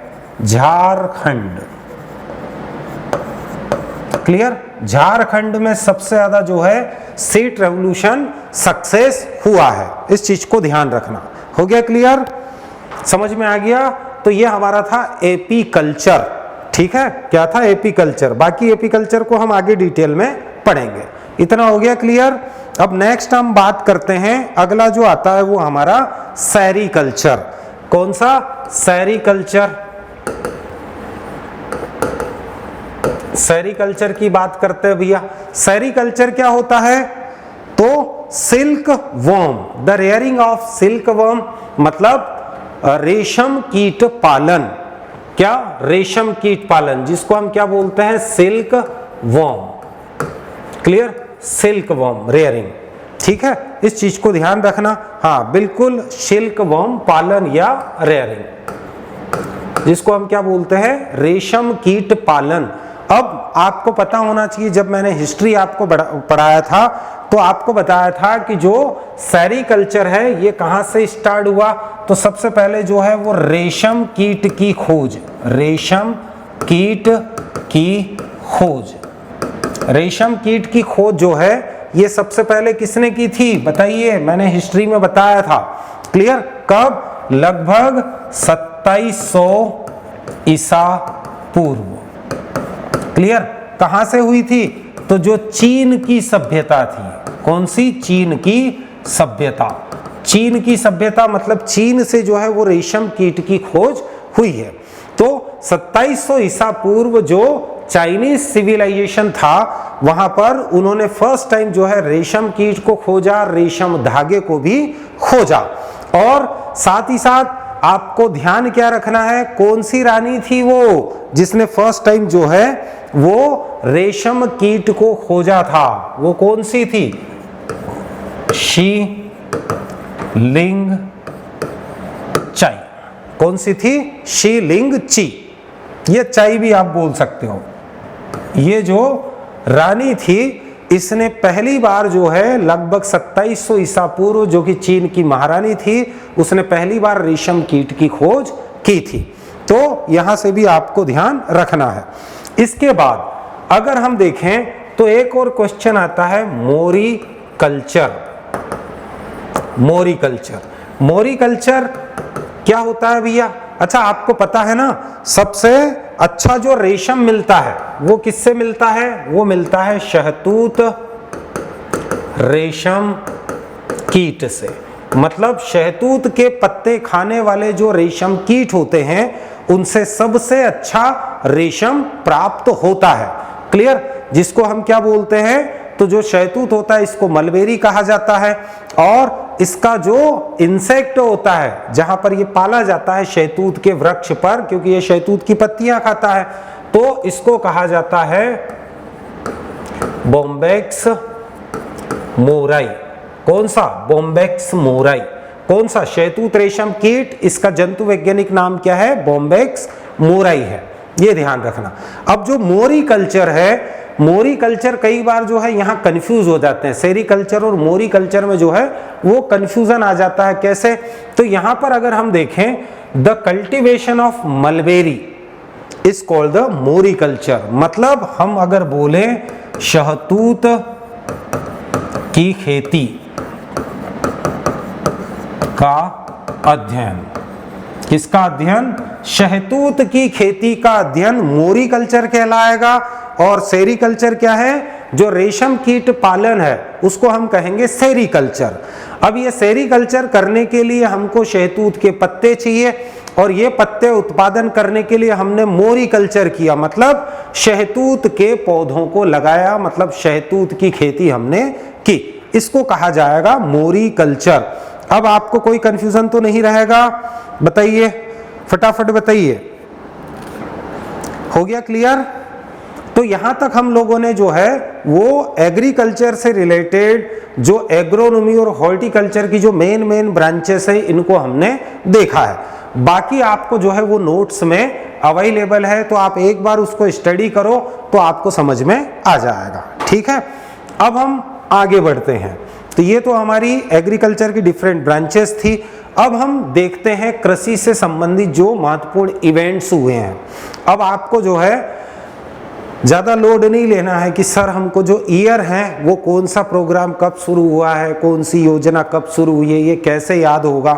झारखंड। क्लियर? झारखंड में सबसे ज्यादा जो है स्वीट रेवोल्यूशन सक्सेस हुआ है, इस चीज को ध्यान रखना। हो गया क्लियर? समझ में आ गया? तो ये हमारा था एपी कल्चर। ठीक है, क्या था, एपी कल्चर। बाकी एपी कल्चर को हम आगे डिटेल में पढ़ेंगे। इतना हो गया क्लियर? अब नेक्स्ट हम बात करते हैं, अगला जो आता है वो हमारा सेरीकल्चर। कौन सा? सेरीकल्चर। सेरीकल्चर की बात करते हैं भैया। सेरीकल्चर क्या होता है? तो silk worm, the rearing of silk worm, मतलब रेशम कीट पालन। क्या? रेशम कीट पालन, जिसको हम क्या बोलते हैं? Silk worm. Clear? Silk worm rearing. ठीक है, इस चीज को ध्यान रखना। हाँ बिल्कुल, सिल्क वर्म पालन या रेयरिंग, जिसको हम क्या बोलते हैं? रेशम कीट पालन। अब आपको पता होना चाहिए, जब मैंने हिस्ट्री आपको पढ़ाया था तो आपको बताया था कि जो सेरीकल्चर है ये कहां से स्टार्ट हुआ। तो सबसे पहले जो है वो रेशम कीट की खोज, रेशम कीट की खोज, रेशम कीट की खोज जो है ये सबसे पहले किसने की थी बताइए? मैंने हिस्ट्री में बताया था। क्लियर? कब? लगभग 2700 ईसा पूर्व। क्लियर? कहां से हुई थी? तो जो चीन की सभ्यता थी। कौन सी? चीन की सभ्यता। चीन की सभ्यता मतलब चीन से जो है वो रेशम कीट की खोज हुई है। तो 2700 ईसा पूर्व जो चाइनीज सिविलाइजेशन था, वहां पर उन्होंने फर्स्ट टाइम जो है रेशम कीट को खोजा, रेशम धागे को भी खोजा। और साथ ही साथ आपको ध्यान क्या रखना है? कौन सी रानी थी वो जिसने फर्स्ट टाइम जो है वो रेशम कीट को खोजा था? वो कौन सी थी? शी लिंग चाई। कौन सी थी? शी लिंग ची। ये चाई भी आप बोल सकते हो। ये जो रानी थी, इसने पहली बार जो है लगभग 2700 ईसा पूर्व, जो कि चीन की महारानी थी, उसने पहली बार रेशम कीट की खोज की थी। तो यहां से भी आपको ध्यान रखना है। इसके बाद अगर हम देखें तो एक और क्वेश्चन आता है, मोरी कल्चर। मोरी कल्चर, मोरी कल्चर क्या होता है भैया? अच्छा आपको पता है ना, सबसे अच्छा जो रेशम मिलता है वो किससे मिलता है? वो मिलता है शहतूत रेशम कीट से। मतलब शहतूत के पत्ते खाने वाले जो रेशम कीट होते हैं, उनसे सबसे अच्छा रेशम प्राप्त होता है। क्लियर? जिसको हम क्या बोलते हैं? तो जो शहतूत होता है इसको मलबेरी कहा जाता है, और इसका जो इंसेक्ट होता है जहां पर ये पाला जाता है शहतूत के वृक्ष पर, क्योंकि ये शहतूत की पत्तियां खाता है, तो इसको कहा जाता है बॉम्बेक्स मोराई। कौन सा? Bombyx mori. कौन सा? शहतूत रेशम कीट, इसका जंतु वैज्ञानिक नाम क्या है? बॉम्बेक्स मोराई है। ये ध्यान रखना। अब जो मोरी कल्चर है, मोरी कल्चर कई बार जो है यहाँ कंफ्यूज हो जाते हैं। सेरीकल्चर और मोरी कल्चर में जो है वो कंफ्यूजन आ जाता है। कैसे? तो यहाँ पर अगर हम देखें, the cultivation of mulberry is called the Mori culture. मतलब हम अगर बोले शहतूत की खेती का अध्ययन, किसका अध्ययन? शहतूत की खेती का अध्ययन मोरी कल्चर कहलाएगा। और सेरीकल्चर क्या है? जो रेशम कीट पालन है उसको हम कहेंगे सेरीकल्चर। अब ये सेरीकल्चर करने के लिए हमको शहतूत के पत्ते चाहिए, और ये पत्ते उत्पादन करने के लिए हमने मोरी कल्चर किया, मतलब शहतूत के पौधों को लगाया, मतलब शहतूत की खेती हमने की। इसको कहा जाएगा मोरी कल्चर। अब आपको कोई कंफ्यूजन तो नहीं रहेगा? बताइए, फटाफट बताइए। हो गया क्लियर? तो यहां तक हम लोगों ने जो है वो एग्रीकल्चर से रिलेटेड जो एग्रोनॉमी और हॉर्टिकल्चर की जो मेन ब्रांचेस है, इनको हमने देखा है। बाकी आपको जो है वो नोट्स में अवेलेबल है, तो आप एक बार उसको स्टडी करो तो आपको समझ में आ जाएगा। ठीक है, अब हम आगे बढ़ते हैं। तो ये तो हमारी एग्रीकल्चर की डिफरेंट ब्रांचेस थी। अब हम देखते हैं कृषि से संबंधित जो महत्वपूर्ण इवेंट्स हुए हैं। अब आपको जो है ज़्यादा लोड नहीं लेना है कि सर हमको जो ईयर है वो कौन सा प्रोग्राम कब शुरू हुआ है, कौन सी योजना कब शुरू हुई है, ये कैसे याद होगा।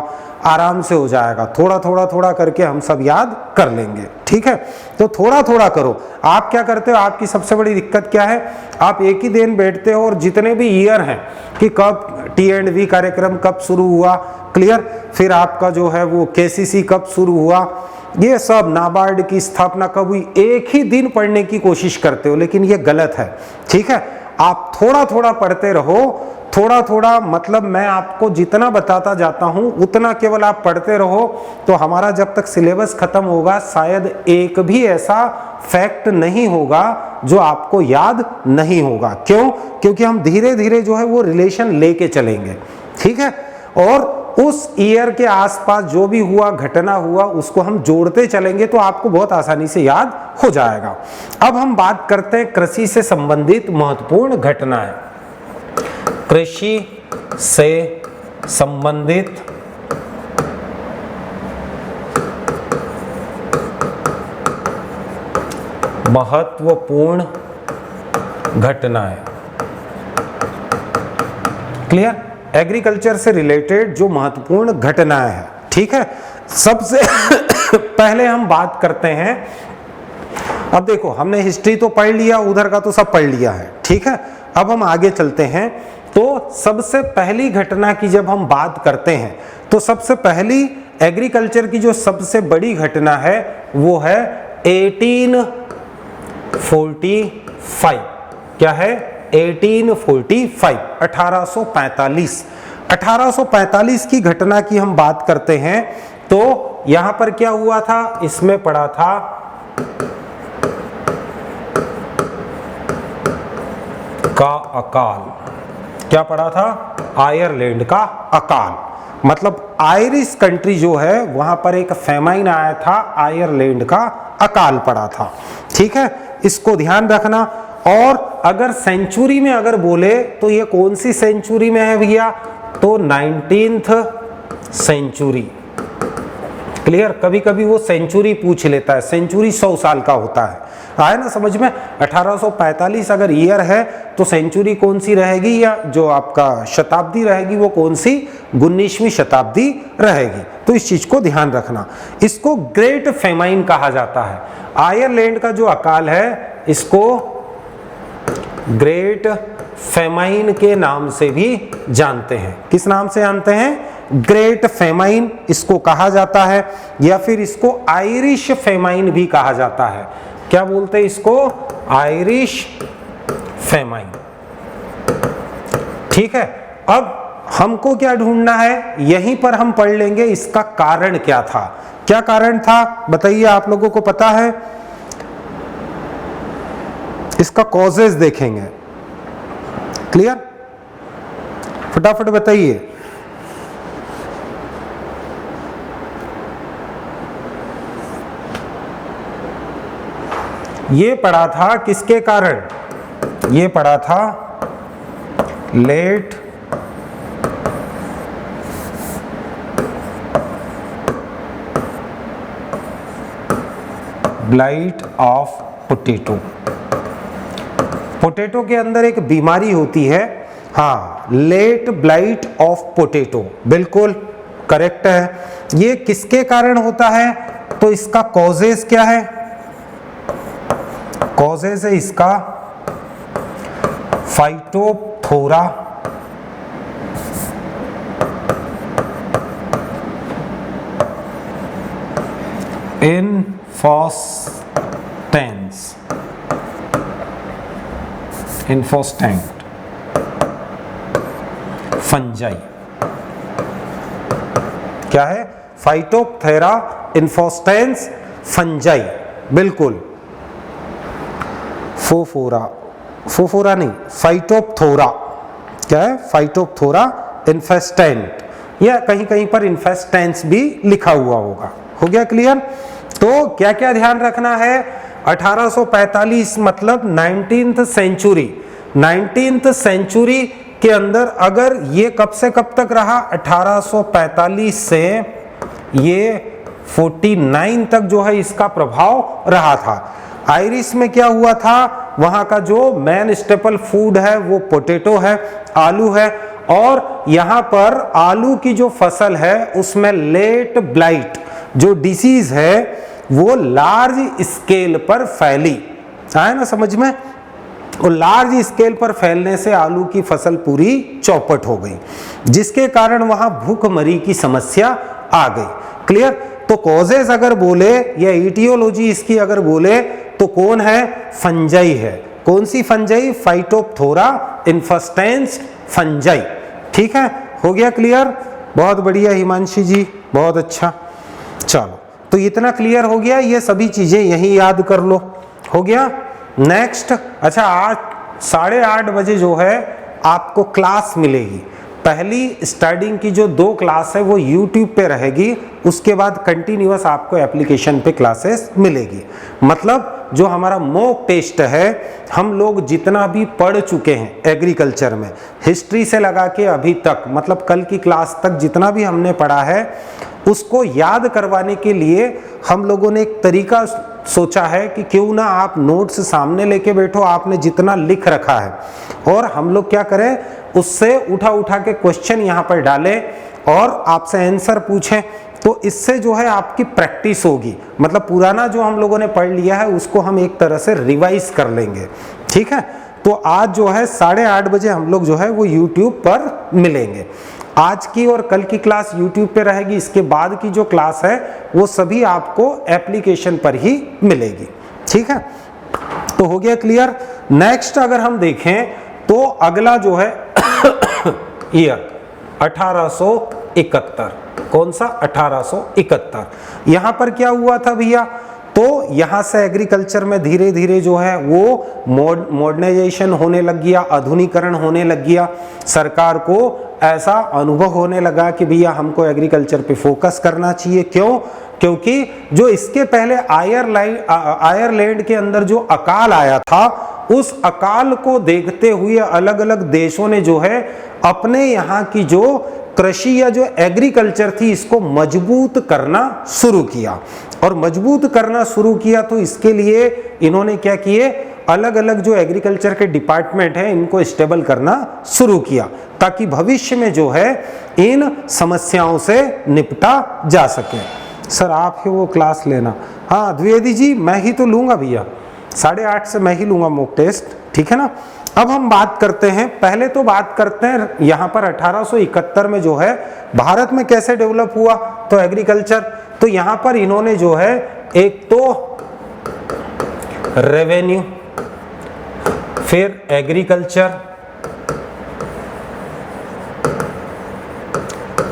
आराम से हो जाएगा, थोड़ा करके हम सब याद कर लेंगे। ठीक है, तो थोड़ा करो। आप क्या करते हो? आपकी सबसे बड़ी दिक्कत क्या है? आप एक ही दिन बैठते हो और जितने भी ईयर हैं कि कब T&V कार्यक्रम कब शुरू हुआ, क्लियर, फिर आपका जो है वो KCC कब शुरू हुआ, ये सब नाबार्ड की स्थापना कब हुई, एक ही दिन पढ़ने की कोशिश करते हो, लेकिन ये गलत है। ठीक है, आप थोड़ा थोड़ा पढ़ते रहो, थोड़ा थोड़ा, मतलब मैं आपको जितना बताता जाता हूं उतना केवल आप पढ़ते रहो, तो हमारा जब तक सिलेबस खत्म होगा शायद एक भी ऐसा फैक्ट नहीं होगा जो आपको याद नहीं होगा। क्यों? क्योंकि हम धीरे धीरे जो है वो रिलेशन लेके चलेंगे। ठीक है, और उस ईयर के आसपास जो भी हुआ, घटना हुआ, उसको हम जोड़ते चलेंगे तो आपको बहुत आसानी से याद हो जाएगा। अब हम बात करते हैं कृषि से संबंधित महत्वपूर्ण घटनाएं। कृषि से संबंधित महत्वपूर्ण घटनाएं, क्लियर, एग्रीकल्चर से रिलेटेड जो महत्वपूर्ण घटनाएं हैं। ठीक है, सबसे पहले हम बात करते हैं, अब देखो हमने हिस्ट्री तो पढ़ लिया, उधर का तो सब पढ़ लिया है। ठीक है, अब हम आगे चलते हैं। तो सबसे पहली घटना की जब हम बात करते हैं तो सबसे पहली एग्रीकल्चर की जो सबसे बड़ी घटना है वो है 1845। क्या है? 1845, 1845। 1845 की घटना की हम बात करते हैं तो यहां पर क्या हुआ था, इसमें पड़ा था का अकाल। क्या पड़ा था? आयरलैंड का अकाल। मतलब आयरिश कंट्री जो है वहां पर एक फेमाइन आया था, आयरलैंड का अकाल पड़ा था। ठीक है, इसको ध्यान रखना। और अगर सेंचुरी में अगर बोले तो ये कौन सी सेंचुरी में है भैया? तो 19th सेंचुरी। क्लियर, कभी कभी वो सेंचुरी पूछ लेता है, सेंचुरी 100 साल का होता है, आया ना समझ में। 1845 अगर ईयर है तो सेंचुरी कौन सी रहेगी, या जो आपका शताब्दी रहेगी वो कौन सी? 19वीं शताब्दी रहेगी। तो इस चीज को ध्यान रखना। इसको ग्रेट फेमाइन कहा जाता है। आयरलैंड का जो अकाल है इसको ग्रेट फेमाइन के नाम से भी जानते हैं। किस नाम से जानते हैं? ग्रेट फेमाइन इसको कहा जाता है, या फिर इसको आयरिश फेमाइन भी कहा जाता है। क्या बोलते हैं इसको? Irish famine. ठीक है, अब हमको क्या ढूंढना है, यहीं पर हम पढ़ लेंगे इसका कारण क्या था। क्या कारण था बताइए, आप लोगों को पता है? इसका कॉजेज देखेंगे। क्लियर, फटाफट बताइए। ये पढ़ा था किसके कारण? ये पढ़ा था late blight of potato. Potato के अंदर एक बीमारी होती है, हाँ, लेट ब्लाइट ऑफ पोटैटो, बिल्कुल करेक्ट है। ये किसके कारण होता है? तो इसका कॉजेज क्या है? कॉजेज है इसका फाइटोफथोरा, इन्फोस्टेंट फंजाई। क्या है? फाइटोपथेरा इन्फोस्टेंस फंजाई, बिल्कुल। फोफोरा नहीं, फाइटोपथोरा। क्या है? फाइटोपथोरा इन्फेस्टेंट, या कहीं कहीं पर इन्फेस्टेंस भी लिखा हुआ होगा। हो गया क्लियर? तो क्या क्या ध्यान रखना है? 1845 मतलब 19th सेंचुरी। 19th सेंचुरी के अंदर अगर ये कब से कब तक रहा? 1845 से ये 49 तक जो है इसका प्रभाव रहा था। आयरिश में क्या हुआ था? वहां का जो मेन स्टेपल फूड है वो पोटैटो है, आलू है, और यहां पर आलू की जो फसल है उसमें लेट ब्लाइट जो डिसीज है वो लार्ज स्केल पर फैली। आया ना समझ में? और लार्ज स्केल पर फैलने से आलू की फसल पूरी चौपट हो गई, जिसके कारण वहां भूखमरी की समस्या आ गई। क्लियर? तो कॉजेज अगर बोले या इटियोलॉजी इसकी अगर बोले तो कौन है? फंजाई है। कौन सी फंजाई? Phytophthora infestans fungi. ठीक है, हो गया क्लियर? बहुत बढ़िया हिमांशी जी, बहुत अच्छा। चलो, तो इतना क्लियर हो गया, ये सभी चीजें यही याद कर लो। हो गया? नेक्स्ट, अच्छा आज 8:30 बजे जो है आपको क्लास मिलेगी। पहली स्टार्टिंग की जो 2 क्लास है वो YouTube पे रहेगी, उसके बाद कंटिन्यूअस आपको एप्लीकेशन पे क्लासेस मिलेगी। मतलब जो हमारा मॉक टेस्ट है, हम लोग जितना भी पढ़ चुके हैं एग्रीकल्चर में, हिस्ट्री से लगा के अभी तक, मतलब कल की क्लास तक जितना भी हमने पढ़ा है, उसको याद करवाने के लिए हम लोगों ने एक तरीका सोचा है कि क्यों ना आप नोट्स सामने लेके बैठो, आपने जितना लिख रखा है, और हम लोग क्या करें, उससे उठा उठा के क्वेश्चन यहाँ पर डालें और आपसे आंसर पूछें। तो इससे जो है आपकी प्रैक्टिस होगी, मतलब पुराना जो हम लोगों ने पढ़ लिया है उसको हम एक तरह से रिवाइज कर लेंगे। ठीक है, तो आज जो है 8:30 बजे हम लोग जो है वो YouTube पर मिलेंगे। आज की और कल की क्लास YouTube पे रहेगी, इसके बाद की जो क्लास है वो सभी आपको एप्लीकेशन पर ही मिलेगी। ठीक है, तो हो गया क्लियर? नेक्स्ट अगर हम देखें तो अगला जो है ईयर 1871। कौन सा? 1871। यहां पर क्या हुआ था भैया? तो यहां से एग्रीकल्चर में धीरे धीरे जो है वो मॉडर्नाइजेशन होने लग गया, आधुनिकरण होने लग गया। सरकार को ऐसा अनुभव होने लगा कि भैया हमको एग्रीकल्चर पे फोकस करना चाहिए। क्यों? क्योंकि जो इसके पहले आयरलैंड के अंदर जो अकाल आया था, उस अकाल को देखते हुए अलग अलग देशों ने जो है अपने यहाँ की जो कृषि या जो एग्रीकल्चर थी इसको मजबूत करना शुरू किया। और मजबूत करना शुरू किया तो इसके लिए इन्होंने क्या किए, अलग अलग जो एग्रीकल्चर के डिपार्टमेंट हैं इनको स्टेबल करना शुरू किया, ताकि भविष्य में जो है इन समस्याओं से निपटा जा सके। सर आप ही वो क्लास लेना। हाँ द्विवेदी जी, मैं ही तो लूंगा भैया, 8:30 से मैं ही लूंगा मॉक टेस्ट। ठीक है ना? अब हम बात करते हैं, पहले तो बात करते हैं यहाँ पर 1871 में जो है भारत में कैसे डेवलप हुआ तो एग्रीकल्चर। तो यहाँ पर इन्होंने जो है एक तो रेवेन्यू, फिर एग्रीकल्चर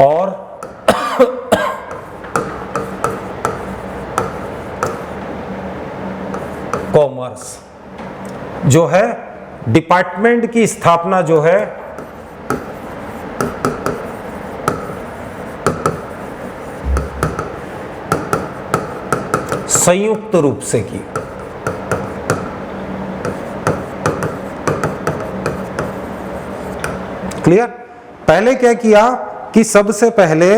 और कॉमर्स जो है डिपार्टमेंट की स्थापना जो है संयुक्त रूप से की। क्लियर? पहले क्या किया कि सबसे पहले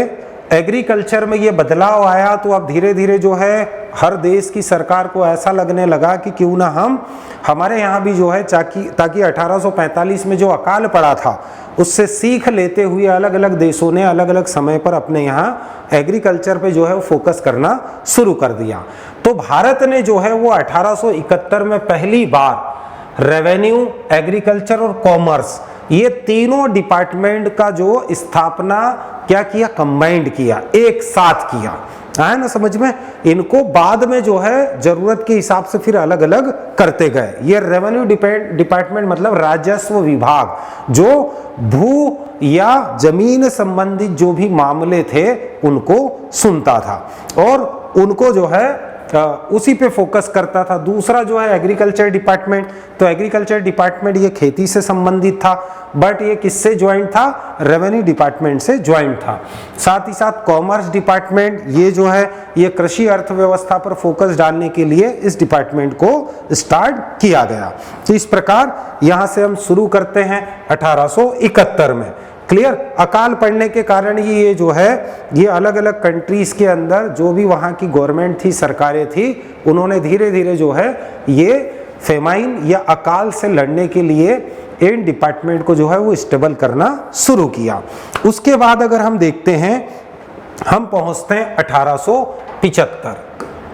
एग्रीकल्चर में ये बदलाव आया, तो अब धीरे धीरे जो है हर देश की सरकार को ऐसा लगने लगा कि क्यों ना हम हमारे यहाँ भी जो है ताकि 1845 में जो अकाल पड़ा था उससे सीख लेते हुए अलग अलग देशों ने अलग अलग समय पर अपने यहाँ एग्रीकल्चर पे जो है वो फोकस करना शुरू कर दिया। तो भारत ने जो है वो 1871 में पहली बार रेवेन्यू, एग्रीकल्चर और कॉमर्स, ये तीनों डिपार्टमेंट का जो स्थापना क्या किया, कंबाइंड किया, एक साथ किया। है ना समझ में? इनको बाद में जो है जरूरत के हिसाब से फिर अलग अलग करते गए। ये रेवेन्यू डिपार्टमेंट मतलब राजस्व विभाग, जो भू या जमीन संबंधित जो भी मामले थे उनको सुनता था और उनको जो है उसी पे फोकस करता था। दूसरा जो है एग्रीकल्चर डिपार्टमेंट, तो एग्रीकल्चर डिपार्टमेंट ये खेती से संबंधित था, बट ये किससे ज्वाइंट था? रेवेन्यू डिपार्टमेंट से ज्वाइंट था। साथ ही साथ कॉमर्स डिपार्टमेंट, ये जो है ये कृषि अर्थव्यवस्था पर फोकस डालने के लिए इस डिपार्टमेंट को स्टार्ट किया गया। तो इस प्रकार यहां से हम शुरू करते हैं 1871 में। क्लियर? अकाल पड़ने के कारण ही ये जो है ये अलग अलग कंट्रीज के अंदर जो भी वहाँ की गवर्नमेंट थी, सरकारें थी, उन्होंने धीरे धीरे जो है ये फेमाइन या अकाल से लड़ने के लिए इन डिपार्टमेंट को जो है वो स्टेबल करना शुरू किया। उसके बाद अगर हम देखते हैं, हम पहुंचते हैं 1875।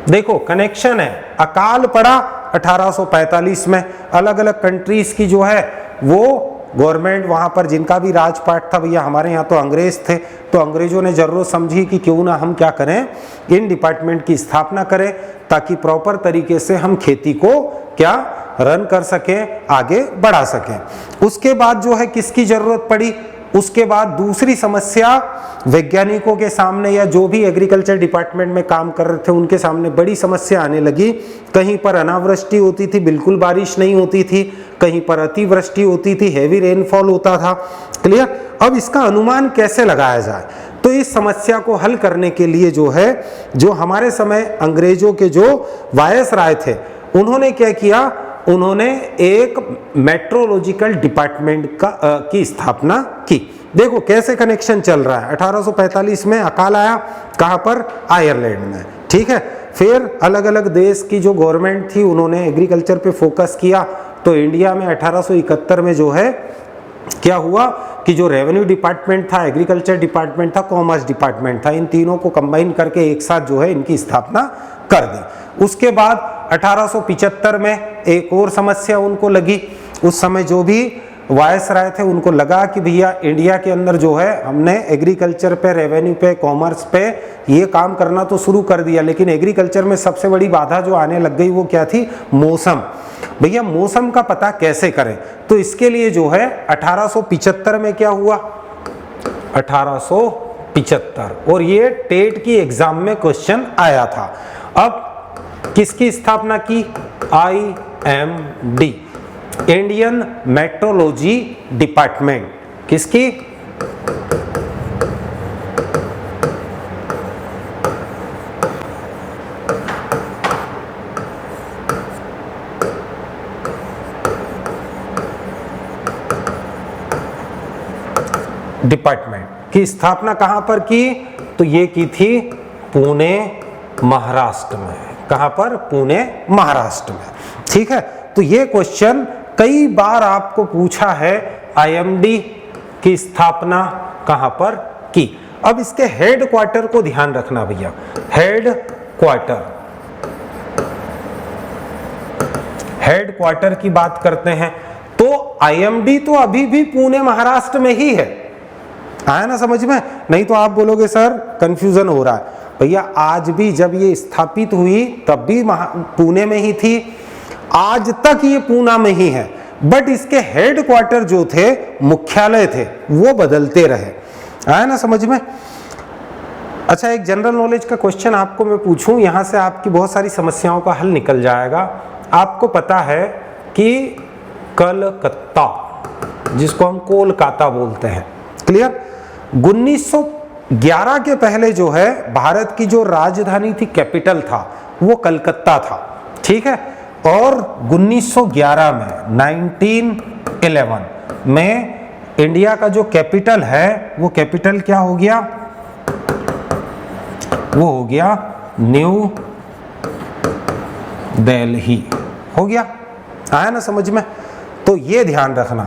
देखो कनेक्शन है, अकाल पड़ा 1845 में। अलग अलग कंट्रीज की जो है वो गवर्नमेंट वहाँ पर जिनका भी राजपाट था, भैया हमारे यहाँ तो अंग्रेज थे, तो अंग्रेजों ने जरूरत समझी कि क्यों ना हम क्या करें, इन डिपार्टमेंट की स्थापना करें ताकि प्रॉपर तरीके से हम खेती को क्या रन कर सकें, आगे बढ़ा सकें। उसके बाद जो है किसकी जरूरत पड़ी, उसके बाद दूसरी समस्या वैज्ञानिकों के सामने या जो भी एग्रीकल्चर डिपार्टमेंट में काम कर रहे थे उनके सामने बड़ी समस्या आने लगी। कहीं पर अनावृष्टि होती थी, बिल्कुल बारिश नहीं होती थी, कहीं पर अतिवृष्टि होती थी, हैवी रेनफॉल होता था। क्लियर। अब इसका अनुमान कैसे लगाया जाए, तो इस समस्या को हल करने के लिए जो है, जो हमारे समय अंग्रेजों के जो वायसराय थे उन्होंने क्या किया, उन्होंने एक मेट्रोलॉजिकल डिपार्टमेंट की स्थापना की। देखो कैसे कनेक्शन चल रहा है। 1845 में अकाल आया, कहां पर, आयरलैंड में, ठीक है। फिर अलग अलग देश की जो गवर्नमेंट थी उन्होंने एग्रीकल्चर पे फोकस किया, तो इंडिया में 1871 में जो है क्या हुआ कि जो रेवेन्यू डिपार्टमेंट था, एग्रीकल्चर डिपार्टमेंट था, कॉमर्स डिपार्टमेंट था, इन तीनों को कंबाइन करके एक साथ जो है इनकी स्थापना कर दी। उसके बाद 1875 में एक और समस्या उनको लगी। उस समय जो भी वायसराय थे उनको लगा कि भैया इंडिया के अंदर जो है हमने एग्रीकल्चर पे, रेवेन्यू पे, कॉमर्स पे ये काम करना तो शुरू कर दिया, लेकिन एग्रीकल्चर में सबसे बड़ी बाधा जो आने लग गई वो क्या थी, मौसम। भैया मौसम का पता कैसे करें, तो इसके लिए जो है 1875 में क्या हुआ, 1875, और ये टेट की एग्जाम में क्वेश्चन आया था। अब किसकी स्थापना की, IMD, इंडियन मेट्रोलॉजी डिपार्टमेंट, किसकी, डिपार्टमेंट की स्थापना कहां पर की, तो ये की थी पुणे महाराष्ट्र में। कहां पर, पुणे महाराष्ट्र में, ठीक है। तो ये क्वेश्चन कई बार आपको पूछा है, IMD की स्थापना कहां पर की। अब इसके हेड क्वार्टर को ध्यान रखना भैया, हेड क्वार्टर की बात करते हैं तो IMD तो अभी भी पुणे महाराष्ट्र में ही है, आया ना समझ में। नहीं तो आप बोलोगे सर कंफ्यूजन हो रहा है, भैया आज भी जब ये स्थापित हुई तब भी पुणे में ही थी, आज तक ये पुणे में ही है, बट इसके हेड क्वार्टर जो थे, मुख्यालय थे, वो बदलते रहे, आया ना समझ में। अच्छा, एक जनरल नॉलेज का क्वेश्चन आपको मैं पूछूं, यहां से आपकी बहुत सारी समस्याओं का हल निकल जाएगा। आपको पता है कि कलकत्ता, जिसको हम कोलकाता बोलते हैं, क्लियर, 1911 के पहले जो है भारत की जो राजधानी थी, कैपिटल था, वो कलकत्ता था, ठीक है। और 1911 में 1911 में इंडिया का जो कैपिटल है वो कैपिटल क्या हो गया, वो हो गया न्यू दिल्ली, हो गया, आया ना समझ में। तो ये ध्यान रखना।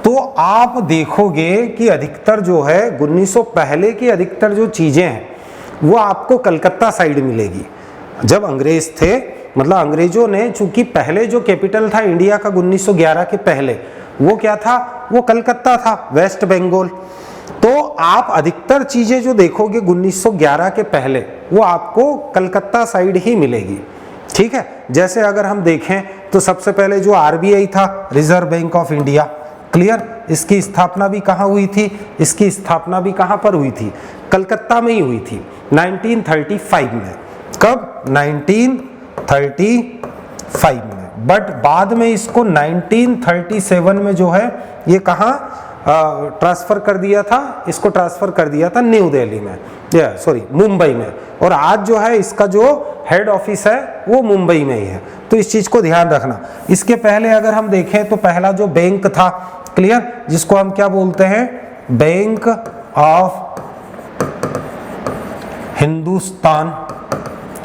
तो आप देखोगे कि अधिकतर जो है 1900 पहले की अधिकतर जो चीजें हैं वो आपको कलकत्ता साइड मिलेगी। जब अंग्रेज थे, मतलब अंग्रेजों ने, चूंकि पहले जो कैपिटल था इंडिया का 1911 के पहले, वो क्या था, वो कलकत्ता था, वेस्ट बंगाल। तो आप अधिकतर चीजें जो देखोगे 1911 के पहले वो आपको कलकत्ता साइड ही मिलेगी, ठीक है। जैसे अगर हम देखें तो सबसे पहले जो RBI था, reserve bank of India, clear, इसकी स्थापना भी कहाँ हुई थी, इसकी स्थापना भी कहाँ पर हुई थी, कलकत्ता में ही हुई थी 1935 में। कब, 1935 में। बट बाद में इसको 1937 में जो है ये कहाँ ट्रांसफर कर दिया था, इसको ट्रांसफर कर दिया था न्यू दिल्ली में, सॉरी मुंबई में। और आज जो है इसका जो हेड ऑफिस है वो मुंबई में ही है। तो इस चीज को ध्यान रखना। इसके पहले अगर हम देखें तो पहला जो बैंक था, क्लियर, जिसको हम क्या बोलते हैं, बैंक ऑफ हिंदुस्तान,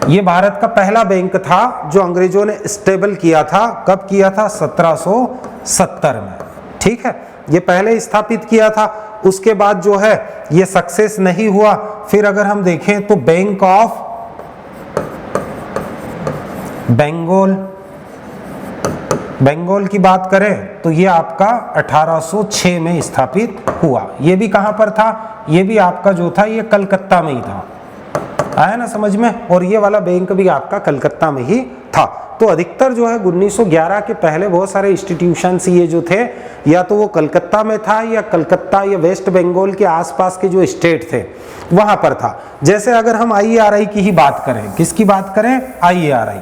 ये भारत का पहला बैंक था जो अंग्रेजों ने स्टेबल किया था। कब किया था, 1770 में, ठीक है, ये पहले स्थापित किया था। उसके बाद जो है ये सक्सेस नहीं हुआ। फिर अगर हम देखें तो बैंक ऑफ बंगाल, बंगाल की बात करें तो ये आपका 1806 में स्थापित हुआ। ये भी कहां पर था? ये भी आपका जो था ये कलकत्ता में ही था। आया ना समझ में? और ये वाला बैंक भी आपका कलकत्ता में ही था। तो अधिकतर जो है 1911 के पहले बहुत सारे इंस्टीट्यूशंस ये जो थे या तो वो कलकत्ता में था या कलकत्ता या वेस्ट बंगाल के आसपास के जो स्टेट थे वहां पर था। जैसे अगर हम IERI की ही बात करें, किसकी बात करें? IERI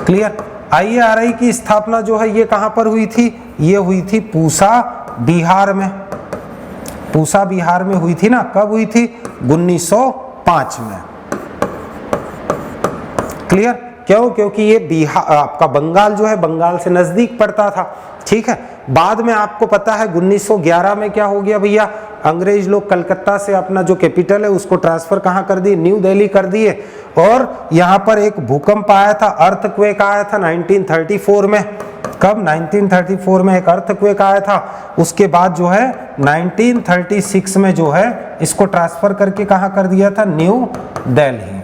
clear? IERI की स्थापना जो है ये कहां पर हुई थी? ये हुई थी पूसा बिहार में। पूसा बिहार में हुई थी ना। कब हुई थी? 1905 में। क्लियर? क्यों? क्योंकि ये बिहार आपका बंगाल जो है बंगाल से नजदीक पड़ता था। ठीक है। बाद में आपको पता है 1911 में क्या हो गया भैया? अंग्रेज लोग कलकत्ता से अपना जो कैपिटल है उसको ट्रांसफर कहां कर दिए? न्यू दिल्ली कर दिए। और यहां पर एक भूकंप आया था, अर्थक्वेक आया था 1934 में। कब? 1934 में एक अर्थक्वेक आया था। उसके बाद जो है 1936 में जो है इसको ट्रांसफर करके कहां कर दिया था? न्यू दिल्ली।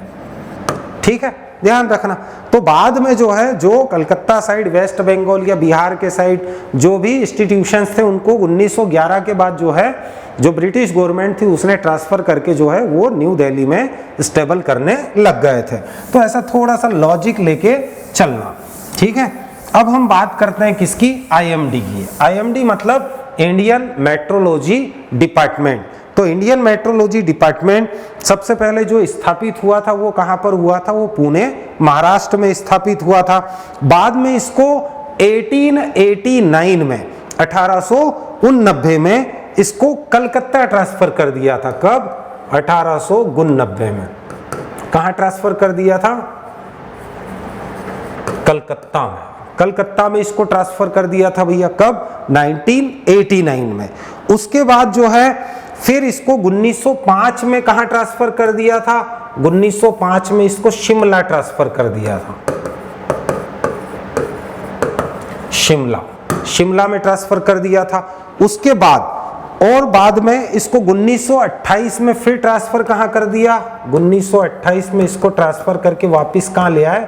ठीक है, ध्यान रखना। तो बाद में जो है जो कलकत्ता साइड, वेस्ट बंगाल या बिहार के साइड जो भी इंस्टीट्यूशंस थे उनको 1911 के बाद जो है जो ब्रिटिश गवर्नमेंट थी उसने ट्रांसफर करके जो है वो न्यू दिल्ली में स्टेबल करने लग गए थे। तो ऐसा थोड़ा सा लॉजिक लेके चलना। ठीक है। अब हम बात करते हैं किसकी? IMD की। IMD मतलब इंडियन मेट्रोलॉजी डिपार्टमेंट। तो इंडियन मेट्रोलॉजी डिपार्टमेंट सबसे पहले जो स्थापित हुआ था वो कहां पर हुआ था? वो पुणे महाराष्ट्र में स्थापित हुआ था। बाद में इसको 1889 में 1889 में इसको कलकत्ता ट्रांसफर कर दिया था। कब? 1889 में। कहां ट्रांसफर कर दिया था? कलकत्ता में। कलकत्ता में इसको ट्रांसफर कर दिया था भैया। कब? 1989 में। उसके बाद जो है फिर इसको 1905 में कहां ट्रांसफर कर दिया था? 1905 में इसको शिमला ट्रांसफर कर दिया था। शिमला में ट्रांसफर कर दिया था। उसके बाद और बाद में इसको 1928 में फिर ट्रांसफर कहां कर दिया? 1928 में इसको ट्रांसफर करके वापस कहां ले आए?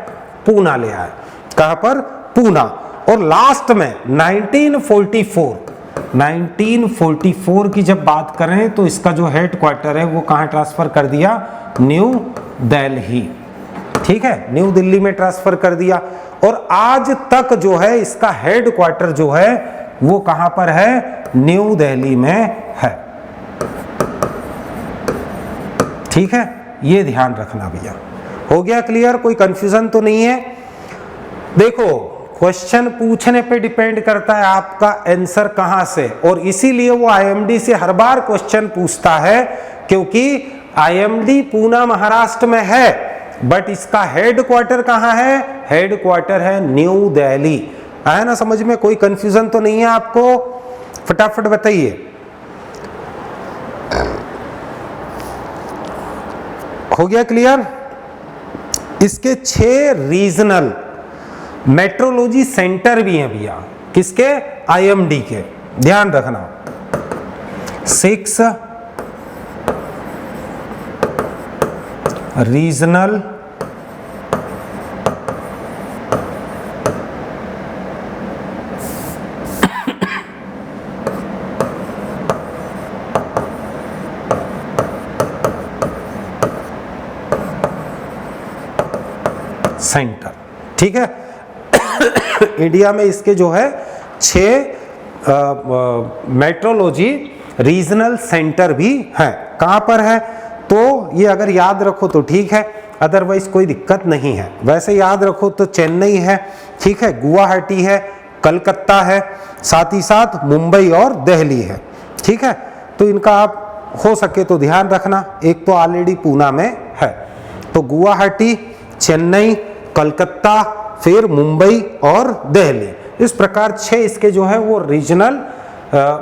पूना ले आए। कहां पर? पूना। और लास्ट में 1944 की जब बात करें तो इसका जो हेड क्वार्टर है वो कहां ट्रांसफर कर दिया? न्यू दिल्ली। ठीक है, न्यू दिल्ली में ट्रांसफर कर दिया। और आज तक जो है इसका हेड क्वार्टर जो है वो कहां पर है? न्यू दिल्ली में है। ठीक है, ये ध्यान रखना भैया। हो गया क्लियर? कोई कंफ्यूजन तो नहीं है? देखो, क्वेश्चन पूछने पे डिपेंड करता है आपका आंसर कहां से, और इसीलिए वो IMD से हर बार क्वेश्चन पूछता है, क्योंकि IMD पूना महाराष्ट्र में है, बट इसका हेड क्वार्टर कहां है? हेड क्वार्टर है न्यू दिल्ली। आया ना समझ में? कोई कंफ्यूजन तो नहीं है आपको? फटाफट बताइए। हो गया क्लियर? इसके 6 रीजनल मेट्रोलॉजी सेंटर भी हैं भैया। किसके? IMD के। ध्यान रखना, 6 रीजनल सेंटर। ठीक है। इंडिया में इसके जो है 6 मेट्रोलॉजी रीजनल सेंटर भी हैं। कहां पर है? तो ये अगर याद रखो तो ठीक है, अदरवाइज कोई दिक्कत नहीं है। वैसे याद रखो तो चेन्नई है, ठीक है, गुवाहाटी है, कलकत्ता है, साथ ही साथ मुंबई और दिल्ली है। ठीक है, तो इनका आप हो सके तो ध्यान रखना। एक तो ऑलरेडी पूना में है, तो गुवाहाटी, चेन्नई, कलकत्ता, फिर मुंबई और दिल्ली। इस प्रकार 6 इसके जो है वो रीजनल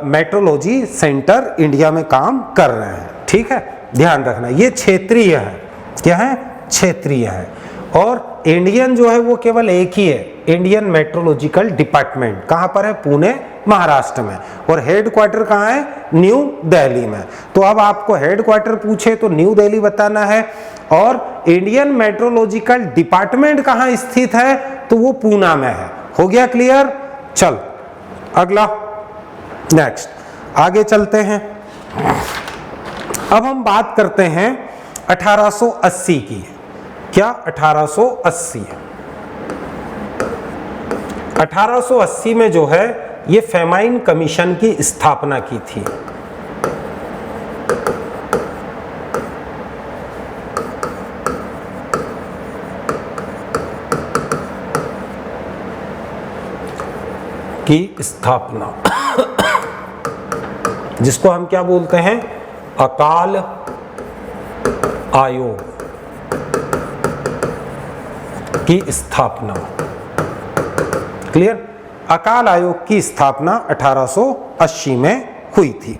मेट्रोलॉजी सेंटर इंडिया में काम कर रहे हैं। ठीक है, ध्यान रखना, ये क्षेत्रीय है। क्या है? क्षेत्रीय है। और इंडियन जो है वो केवल एक ही है, इंडियन मेट्रोलॉजिकल डिपार्टमेंट। कहां पर है? पुणे महाराष्ट्र में। और हेड क्वार्टर कहां है? न्यू दिल्ली में। तो अब आपको हेड क्वार्टर पूछे तो न्यू दिल्ली बताना है, और इंडियन मेट्रोलॉजिकल डिपार्टमेंट कहाँ स्थित है, तो वो पूना में है। हो गया क्लियर? चल अगला, नेक्स्ट आगे चलते हैं। अब हम बात करते हैं 1880 की। क्या 1880? 1880 में जो है ये फेमाइन कमीशन की स्थापना की थी। की स्थापना जिसको हम क्या बोलते हैं, अकाल आयोग की स्थापना। क्लियर? अकाल आयोग की स्थापना 1880 में हुई थी।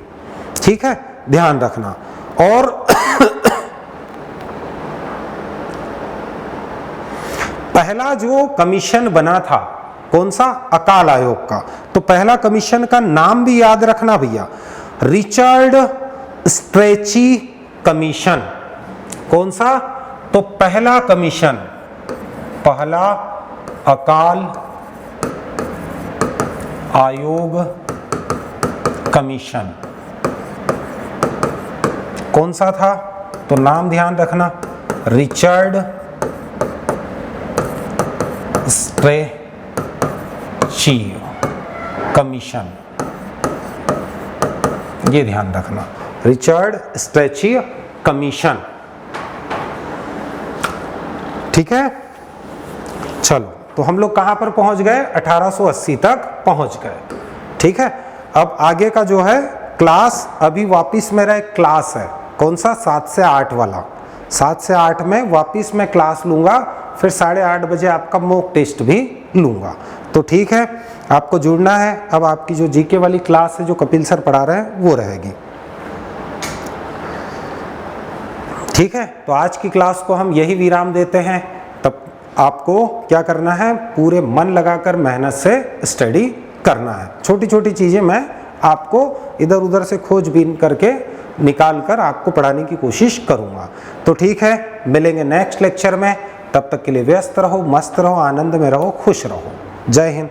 ठीक है, ध्यान रखना। और पहला जो कमीशन बना था कौन सा, अकाल आयोग का, तो पहला कमीशन का नाम भी याद रखना भैया, रिचर्ड स्ट्रेची कमीशन। कौन सा, तो पहला कमीशन, पहला अकाल आयोग कमीशन कौन सा था, तो नाम ध्यान रखना, रिचर्ड स्ट्रेची कमीशन। ये ध्यान रखना, रिचर्ड स्ट्रेची कमीशन। ठीक है, चलो तो हम लोग कहां पर पहुंच गए, 1880 तक पहुंच गए। ठीक है, अब आगे का जो है क्लास, अभी वापिस मेरा एक क्लास है, कौन सा, 7 से 8 वाला। 7 से 8 में वापिस मैं क्लास लूंगा, फिर 8:30 बजे आपका मॉक टेस्ट भी लूंगा। तो ठीक है, आपको जुड़ना है। अब आपकी जो जीके वाली क्लास है जो कपिल सर पढ़ा रहे हैं वो रहेगी। ठीक है, तो आज की क्लास को हम यही विराम देते हैं। तब आपको क्या करना है, पूरे मन लगाकर मेहनत से स्टडी करना है। छोटी छोटी चीजें मैं आपको इधर उधर से खोजबीन करके निकाल कर आपको पढ़ाने की कोशिश करूंगा। तो ठीक है, मिलेंगे नेक्स्ट लेक्चर में। तब तक के लिए व्यस्त रहो, मस्त रहो, आनंद में रहो, खुश रहो। जय हिंद।